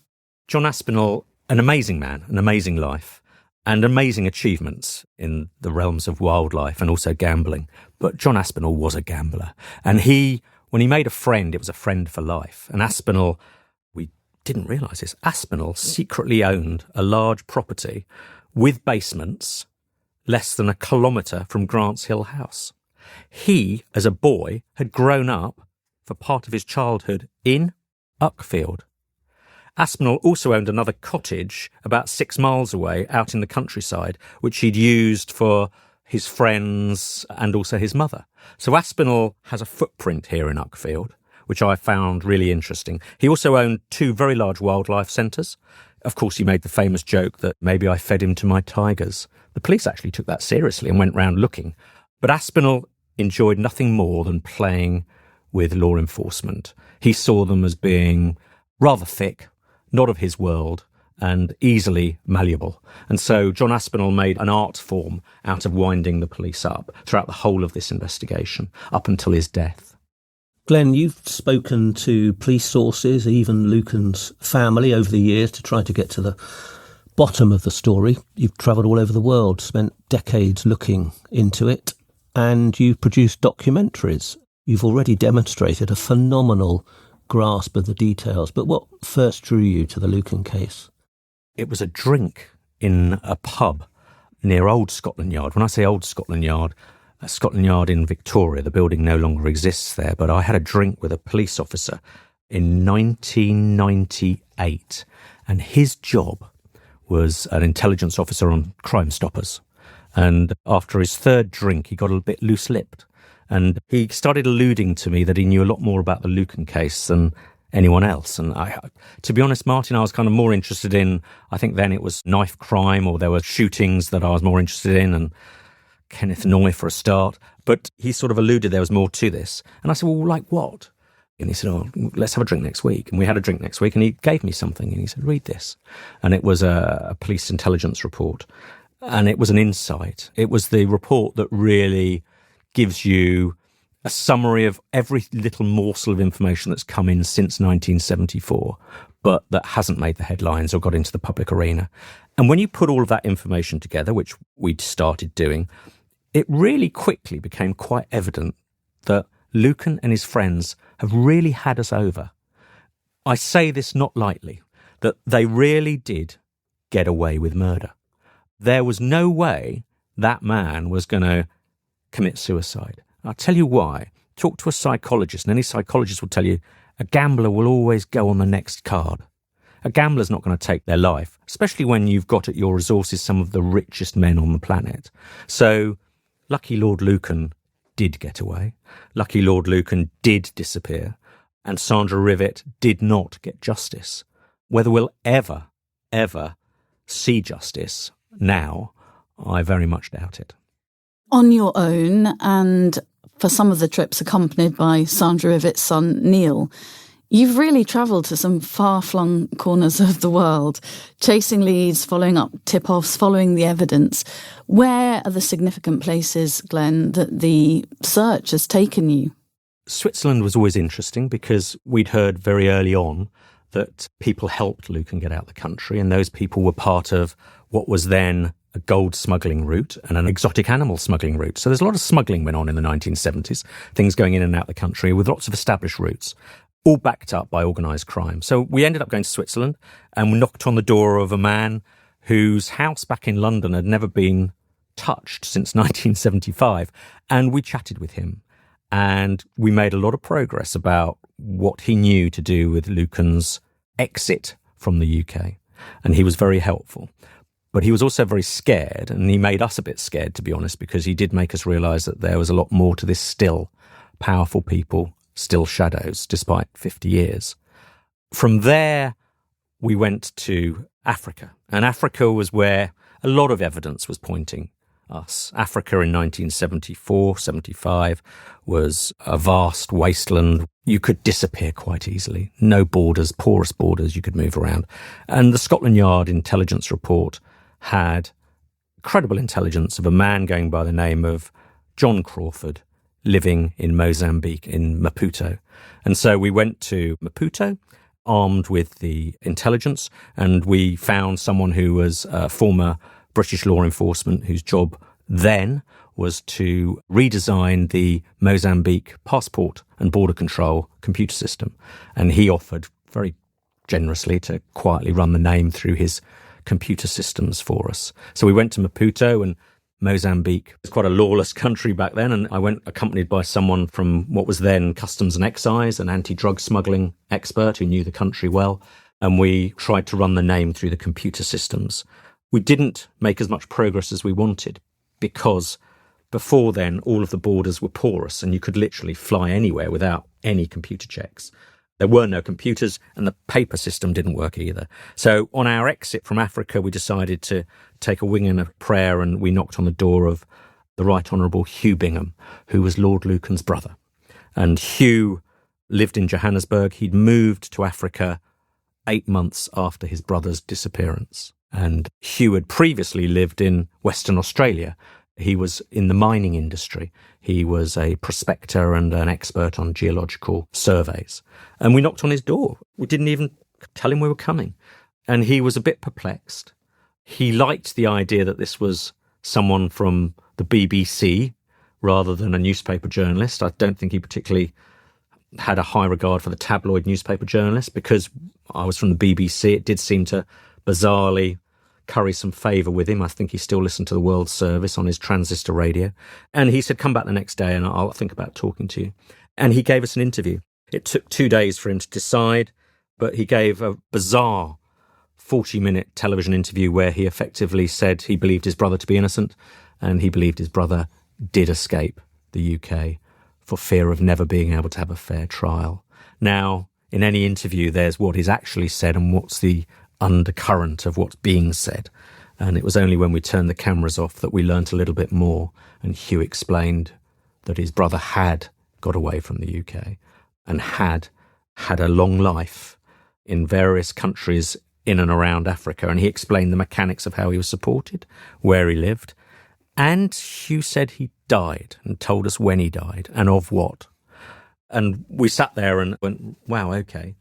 S2: John Aspinall, an amazing man, an amazing life, and amazing achievements in the realms of wildlife and also gambling. But John Aspinall was a gambler. And when he made a friend, it was a friend for life. And Aspinall, we didn't realise this, Aspinall secretly owned a large property with basements less than a kilometre from Grant's Hill House. He, as a boy, had grown up for part of his childhood in Uckfield. Aspinall also owned another cottage about 6 miles away out in the countryside, which he'd used for his friends and also his mother. So Aspinall has a footprint here in Uckfield, which I found really interesting. He also owned 2 very large wildlife centres. Of course, he made the famous joke that maybe I fed him to my tigers. The police actually took that seriously and went round looking. But Aspinall enjoyed nothing more than playing with law enforcement. He saw them as being rather thick, not of his world, and easily malleable. And so John Aspinall made an art form out of winding the police up throughout the whole of this investigation, up until his death.
S3: Glenn, you've spoken to police sources, even Lucan's family, over the years to try to get to the bottom of the story. You've travelled all over the world, spent decades looking into it, and you've produced documentaries. You've already demonstrated a phenomenal grasp of the details. But what first drew you to the Lucan case?
S2: It was a drink in a pub near Old Scotland Yard. When I say Old Scotland Yard in Victoria, the building no longer exists there, but I had a drink with a police officer in 1998, and his job was an intelligence officer on Crime Stoppers. And after his 3rd drink, he got a bit loose-lipped. And he started alluding to me that he knew a lot more about the Lucan case than anyone else. And to be honest, Martin, I was kind of more interested in, I think then it was knife crime, or there were shootings that I was more interested in, and Kenneth Noy for a start. But he sort of alluded there was more to this. And I said, well, like what? And he said, oh, let's have a drink next week. And we had a drink next week, and he gave me something, and he said, read this. And it was a police intelligence report. And it was an insight. It was the report that really gives you a summary of every little morsel of information that's come in since 1974, but that hasn't made the headlines or got into the public arena. And when you put all of that information together, which we'd started doing, it really quickly became quite evident that Lucan and his friends have really had us over. I say this not lightly, that they really did get away with murder. There was no way that man was going to commit suicide. I'll tell you why. Talk to a psychologist, and any psychologist will tell you a gambler will always go on the next card. A gambler's not going to take their life, especially when you've got at your resources some of the richest men on the planet. So lucky Lord Lucan did get away. Lucky Lord Lucan did disappear. And Sandra Rivett did not get justice. Whether we'll ever see justice now, I very much doubt it.
S1: On your own, and for some of the trips accompanied by Sandra Rivett's son, Neil, you've really travelled to some far-flung corners of the world, chasing leads, following up tip-offs, following the evidence. Where are the significant places, Glen, that the search has taken you?
S2: Switzerland was always interesting because we'd heard very early on that people helped Lucan get out of the country, and those people were part of what was then a gold smuggling route and an exotic animal smuggling route. So there's a lot of smuggling went on in the 1970s, things going in and out of the country with lots of established routes, all backed up by organised crime. So we ended up going to Switzerland and we knocked on the door of a man whose house back in London had never been touched since 1975. And we chatted with him and we made a lot of progress about what he knew to do with Lucan's exit from the UK. And he was very helpful. But he was also very scared, and he made us a bit scared, to be honest, because he did make us realise that there was a lot more to this still powerful people, still shadows, despite 50 years. From there, we went to Africa, and Africa was where a lot of evidence was pointing us. Africa in 1974, 75 was a vast wasteland. You could disappear quite easily. No borders, porous borders, you could move around. And the Scotland Yard intelligence report had credible intelligence of a man going by the name of John Crawford living in Mozambique, in Maputo. And so we went to Maputo, armed with the intelligence, and we found someone who was a former British law enforcement whose job then was to redesign the Mozambique passport and border control computer system. And he offered very generously to quietly run the name through his computer systems for us. So we went to Maputo, and Mozambique was quite a lawless country back then, and I went accompanied by someone from what was then Customs and Excise, an anti-drug smuggling expert who knew the country well, and we tried to run the name through the computer systems. We didn't make as much progress as we wanted because before then all of the borders were porous and you could literally fly anywhere without any computer checks. There were no computers and the paper system didn't work either. So on our exit from Africa, we decided to take a wing and a prayer, and we knocked on the door of the Right Honourable Hugh Bingham, who was Lord Lucan's brother. And Hugh lived in Johannesburg. He'd moved to Africa 8 months after his brother's disappearance. And Hugh had previously lived in Western Australia. He was in the mining industry. He was a prospector and an expert on geological surveys. And we knocked on his door. We didn't even tell him we were coming. And he was a bit perplexed. He liked the idea that this was someone from the BBC rather than a newspaper journalist. I don't think he particularly had a high regard for the tabloid newspaper journalist. Because I was from the BBC, it did seem to bizarrely curry some favour with him. I think he still listened to the World Service on his transistor radio. And he said, come back the next day and I'll think about talking to you. And he gave us an interview. It took 2 days for him to decide, but he gave a bizarre 40-minute television interview where he effectively said he believed his brother to be innocent and he believed his brother did escape the UK for fear of never being able to have a fair trial. Now, in any interview, there's what is actually said and what's the undercurrent of what's being said. And it was only when we turned the cameras off that we learnt a little bit more. And Hugh explained that his brother had got away from the UK and had a long life in various countries in and around Africa. And he explained the mechanics of how he was supported, where he lived. And Hugh said he died and told us when he died and of what. And we sat there and went, wow, okay.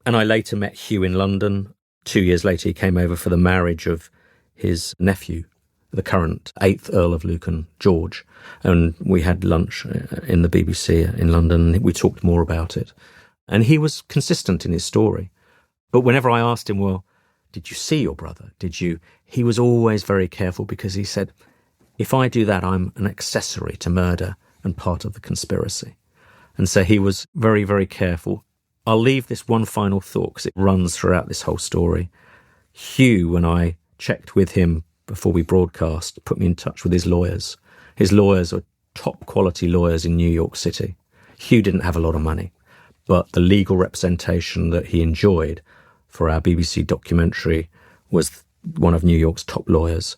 S2: And I later met Hugh in London. 2 years later, he came over for the marriage of his nephew, the current 8th Earl of Lucan, George. And we had lunch in the BBC in London. We talked more about it. And he was consistent in his story. But whenever I asked him, well, did you see your brother? He was always very careful because he said, if I do that, I'm an accessory to murder and part of the conspiracy. And so he was very, very careful. I'll leave this one final thought because it runs throughout this whole story. Hugh, when I checked with him before we broadcast, put me in touch with his lawyers. His lawyers are top quality lawyers in New York City. Hugh didn't have a lot of money, but the legal representation that he enjoyed for our BBC documentary was one of New York's top lawyers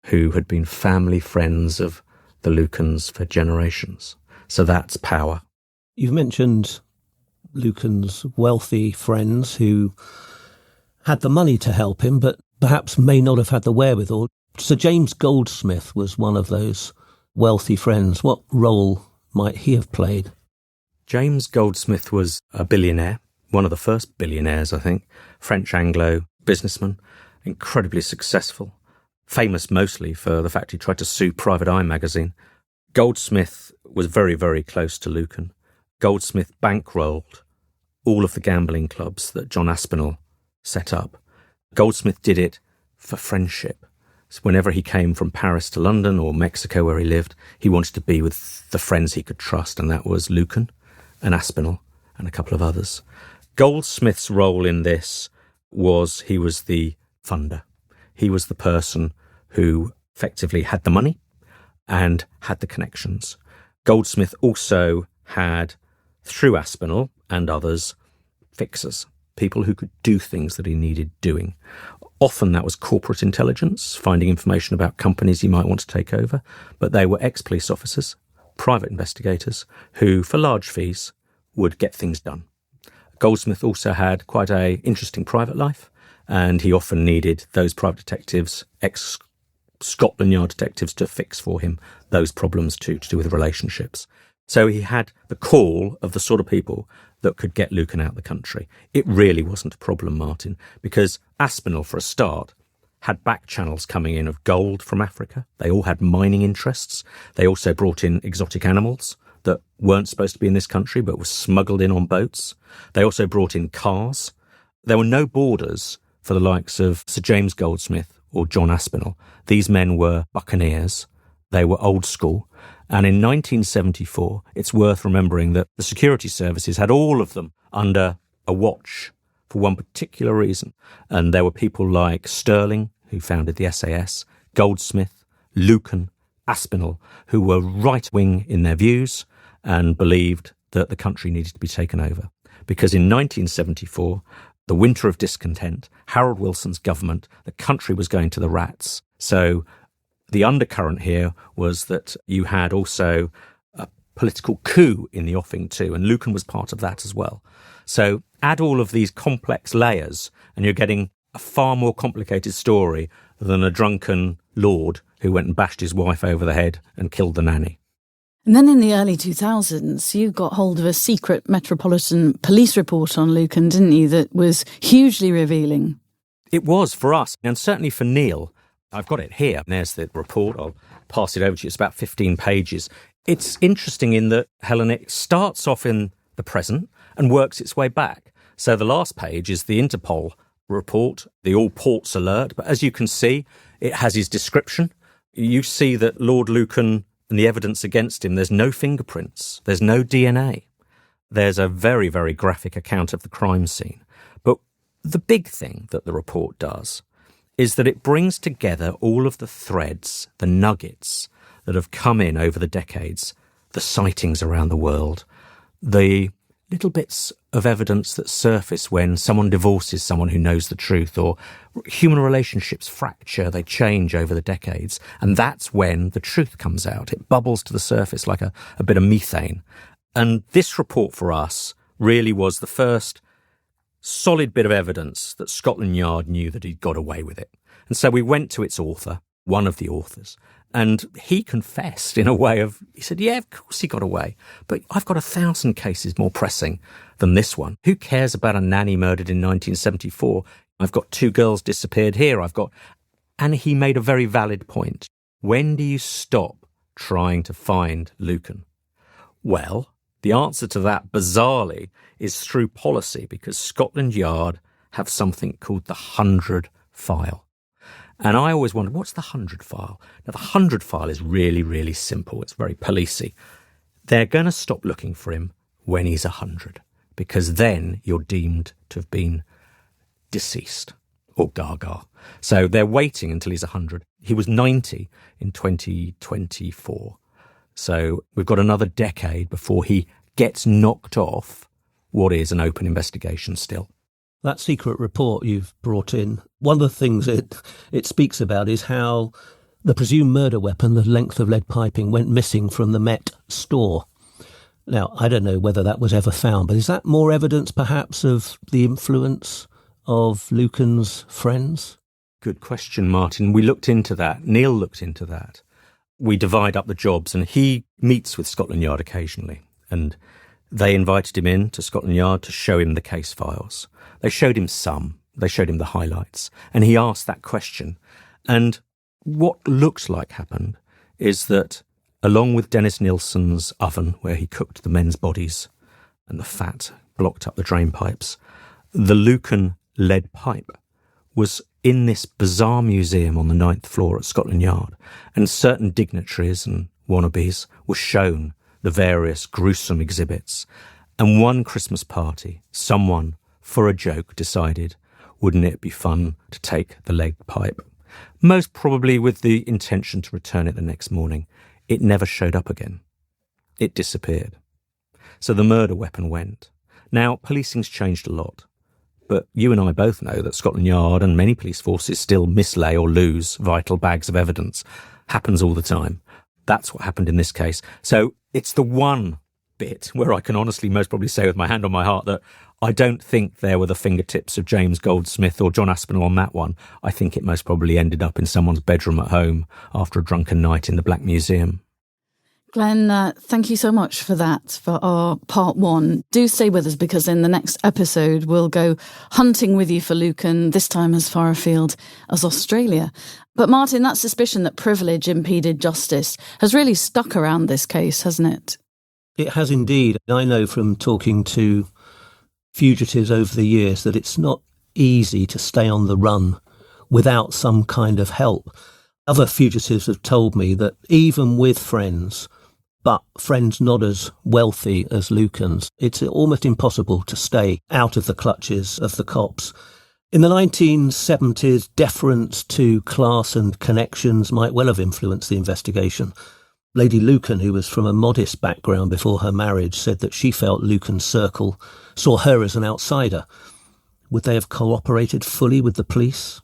S2: who had been family friends of the Lucans for generations. So that's power.
S3: You've mentioned Lucan's wealthy friends who had the money to help him, but perhaps may not have had the wherewithal. Sir James Goldsmith was one of those wealthy friends. What role might he have played?
S2: James Goldsmith was a billionaire, one of the first billionaires, I think, French Anglo businessman, incredibly successful, famous mostly for the fact he tried to sue Private Eye magazine. Goldsmith was very, very close to Lucan. Goldsmith bankrolled all of the gambling clubs that John Aspinall set up. Goldsmith did it for friendship. So whenever he came from Paris to London or Mexico where he lived, he wanted to be with the friends he could trust, and that was Lucan and Aspinall and a couple of others. Goldsmith's role in this was he was the funder. He was the person who effectively had the money and had the connections. Goldsmith also had, through Aspinall and others, fixers, people who could do things that he needed doing. Often that was corporate intelligence, finding information about companies he might want to take over, but they were ex-police officers, private investigators, who, for large fees, would get things done. Goldsmith also had quite an interesting private life, and he often needed those private detectives, ex-Scotland Yard detectives, to fix for him those problems too, to do with relationships. So he had the call of the sort of people that could get Lucan out of the country. It really wasn't a problem, Martin, because Aspinall, for a start, had back channels coming in of gold from Africa. They all had mining interests. They also brought in exotic animals that weren't supposed to be in this country but were smuggled in on boats. They also brought in cars. There were no borders for the likes of Sir James Goldsmith or John Aspinall. These men were buccaneers. They were old school. And in 1974, it's worth remembering that the security services had all of them under a watch for one particular reason. And there were people like Startling, who founded the SAS, Goldsmith, Lucan, Aspinall, who were right-wing in their views and believed that the country needed to be taken over. Because in 1974, the winter of discontent, Harold Wilson's government, the country was going to the rats. So the undercurrent here was that you had also a political coup in the offing too, and Lucan was part of that as well. So add all of these complex layers and you're getting a far more complicated story than a drunken lord who went and bashed his wife over the head and killed the nanny.
S1: And then in the early 2000s, you got hold of a secret Metropolitan Police report on Lucan, didn't you, that was hugely revealing?
S2: It was for us, and certainly for Neil. I've got it here. There's the report. I'll pass it over to you. It's about 15 pages. It's interesting in that, Helen, it starts off in the present and works its way back. So the last page is the Interpol report, the all ports alert. But as you can see, it has his description. You see that Lord Lucan and the evidence against him, there's no fingerprints, there's no DNA. There's a very, very graphic account of the crime scene. But the big thing that the report does is that it brings together all of the threads, the nuggets that have come in over the decades, the sightings around the world, the little bits of evidence that surface when someone divorces someone who knows the truth, or human relationships fracture, they change over the decades. And that's when the truth comes out. It bubbles to the surface like a bit of methane. And this report for us really was the first solid bit of evidence that Scotland Yard knew that he'd got away with it. And so we went to its author, one of the authors, and he confessed in a way of, he said, yeah, of course he got away, but I've got 1,000 cases more pressing than this one. Who cares about a nanny murdered in 1974? I've got 2 girls disappeared here. And he made a very valid point. When do you stop trying to find Lucan? Well, the answer to that, bizarrely, is through policy, because Scotland Yard have something called the 100 file. And I always wondered, what's the 100 file? Now, the 100 file is really, really simple. It's very policey. They're going to stop looking for him when he's 100. because then you're deemed to have been deceased or gaga. So they're waiting until he's 100. He was 90 in 2024. So we've got another decade before he gets knocked off what is an open investigation still.
S3: That secret report you've brought in, one of the things it speaks about is how the presumed murder weapon, the length of lead piping, went missing from the Met store. Now, I don't know whether that was ever found, but is that more evidence perhaps of the influence of Lucan's friends?
S2: Good question, Martin. We looked into that. Neil looked into that. We divide up the jobs, and he meets with Scotland Yard occasionally, and they invited him in to Scotland Yard to show him the case files. They showed him some. They showed him the highlights, and he asked that question. And what looks like happened is that, along with Dennis Nilsson's oven, where he cooked the men's bodies and the fat blocked up the drain pipes, the Lucan lead pipe was in this bizarre museum on the 9th floor at Scotland Yard, and certain dignitaries and wannabes were shown the various gruesome exhibits. And one Christmas party, someone, for a joke, decided, wouldn't it be fun to take the lead pipe? Most probably with the intention to return it the next morning. It never showed up again. It disappeared. So the murder weapon went. Now, policing's changed a lot. But you and I both know that Scotland Yard and many police forces still mislay or lose vital bags of evidence. Happens all the time. That's what happened in this case. So it's the one bit where I can honestly most probably say with my hand on my heart that I don't think there were the fingertips of James Goldsmith or John Aspinall on that one. I think it most probably ended up in someone's bedroom at home after a drunken night in the Black Museum.
S1: Glenn, thank you so much for that, for our part one. Do stay with us, because in the next episode we'll go hunting with you for Lucan, this time as far afield as Australia. But Martin, that suspicion that privilege impeded justice has really stuck around this case, hasn't it?
S3: It has indeed. I know from talking to fugitives over the years that it's not easy to stay on the run without some kind of help. Other fugitives have told me that even with friends, but friends not as wealthy as Lucan's, it's almost impossible to stay out of the clutches of the cops. In the 1970s, deference to class and connections might well have influenced the investigation. Lady Lucan, who was from a modest background before her marriage, said that she felt Lucan's circle saw her as an outsider. Would they have cooperated fully with the police?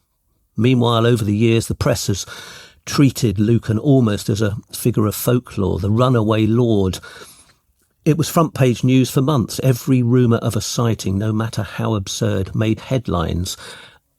S3: Meanwhile, over the years, the press has treated Lucan almost as a figure of folklore, the runaway lord. It was front-page news for months. Every rumour of a sighting, no matter how absurd, made headlines,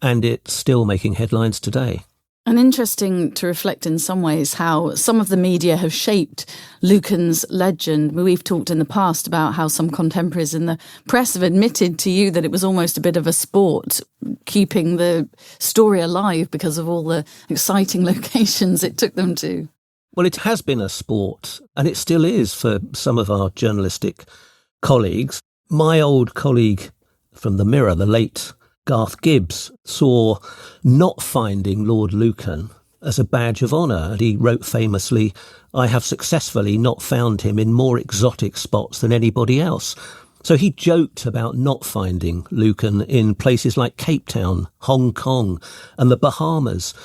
S3: and it's still making headlines today.
S1: And interesting to reflect in some ways how some of the media have shaped Lucan's legend. We've talked in the past about how some contemporaries in the press have admitted to you that it was almost a bit of a sport keeping the story alive because of all the exciting locations it took them to.
S3: Well, it has been a sport, and it still is for some of our journalistic colleagues. My old colleague from the Mirror, the late Garth Gibbs, saw not finding Lord Lucan as a badge of honour, and he wrote famously, "I have successfully not found him in more exotic spots than anybody else." So he joked about not finding Lucan in places like Cape Town, Hong Kong and the Bahamas.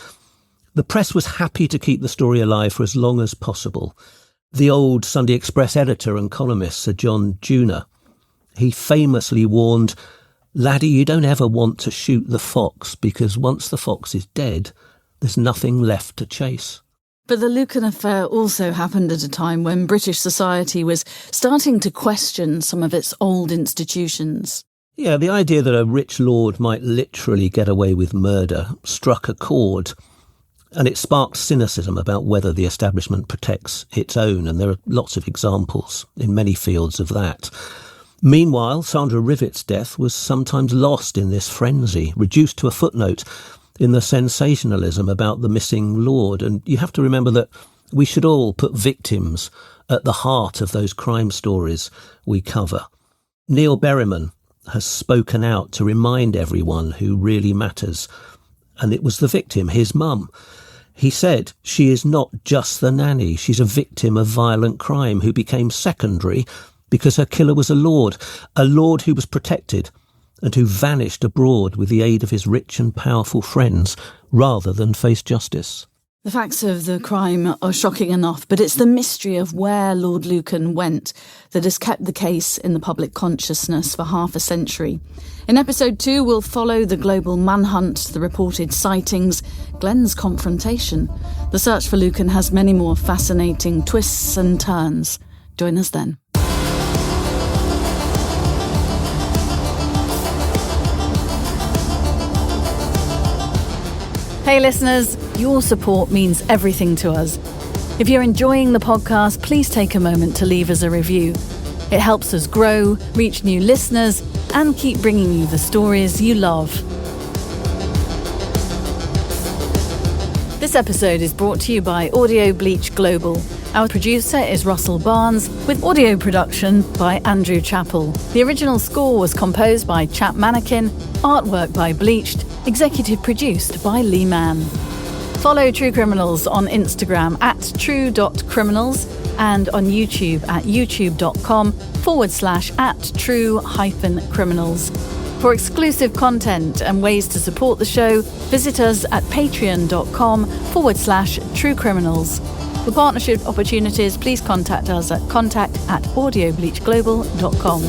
S3: The press was happy to keep the story alive for as long as possible. The old Sunday Express editor and columnist, Sir John Junior, he famously warned, "Laddie, you don't ever want to shoot the fox, because once the fox is dead, there's nothing left to chase."
S1: But the Lucan affair also happened at a time when British society was starting to question some of its old institutions.
S3: Yeah, the idea that a rich lord might literally get away with murder struck a chord, and it sparked cynicism about whether the establishment protects its own, and there are lots of examples in many fields of that. Meanwhile, Sandra Rivett's death was sometimes lost in this frenzy, reduced to a footnote in the sensationalism about the missing lord. And you have to remember that we should all put victims at the heart of those crime stories we cover. Neil Berryman has spoken out to remind everyone who really matters, and it was the victim, his mum. He said, "She is not just the nanny, she's a victim of violent crime who became secondary because her killer was a lord who was protected and who vanished abroad with the aid of his rich and powerful friends rather than face justice.
S1: The facts of the crime are shocking enough, but it's the mystery of where Lord Lucan went that has kept the case in the public consciousness for half a century. In episode 2, we'll follow the global manhunt, the reported sightings, Glen's confrontation. The search for Lucan has many more fascinating twists and turns. Join us then. Hey listeners, your support means everything to us. If you're enjoying the podcast, please take a moment to leave us a review. It helps us grow, reach new listeners, and keep bringing you the stories you love. This episode is brought to you by Audio Bleach Global. Our producer is Russell Barnes, with audio production by Andrew Chappell. The original score was composed by Chap Mannequin, artwork by Bleached, executive produced by Lee Mann. Follow True Criminals on Instagram at true.criminals and on YouTube at youtube.com/@true-criminals. For exclusive content and ways to support the show, visit us at patreon.com/True Criminals. For partnership opportunities, please contact us at contact@audiobleachglobal.com.